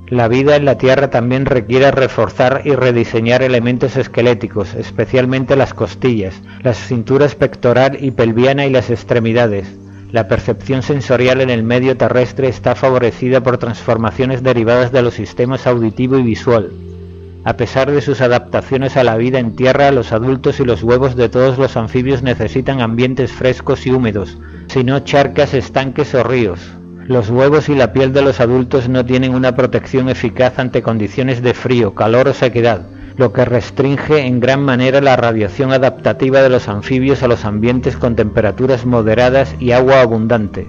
La vida en la Tierra también requiere reforzar y rediseñar elementos esqueléticos, especialmente las costillas, las cinturas pectoral y pelviana y las extremidades. La percepción sensorial en el medio terrestre está favorecida por transformaciones derivadas de los sistemas auditivo y visual. A pesar de sus adaptaciones a la vida en tierra, los adultos y los huevos de todos los anfibios necesitan ambientes frescos y húmedos, si no charcas, estanques o ríos. Los huevos y la piel de los adultos no tienen una protección eficaz ante condiciones de frío, calor o sequedad, lo que restringe en gran manera la radiación adaptativa de los anfibios a los ambientes con temperaturas moderadas y agua abundante.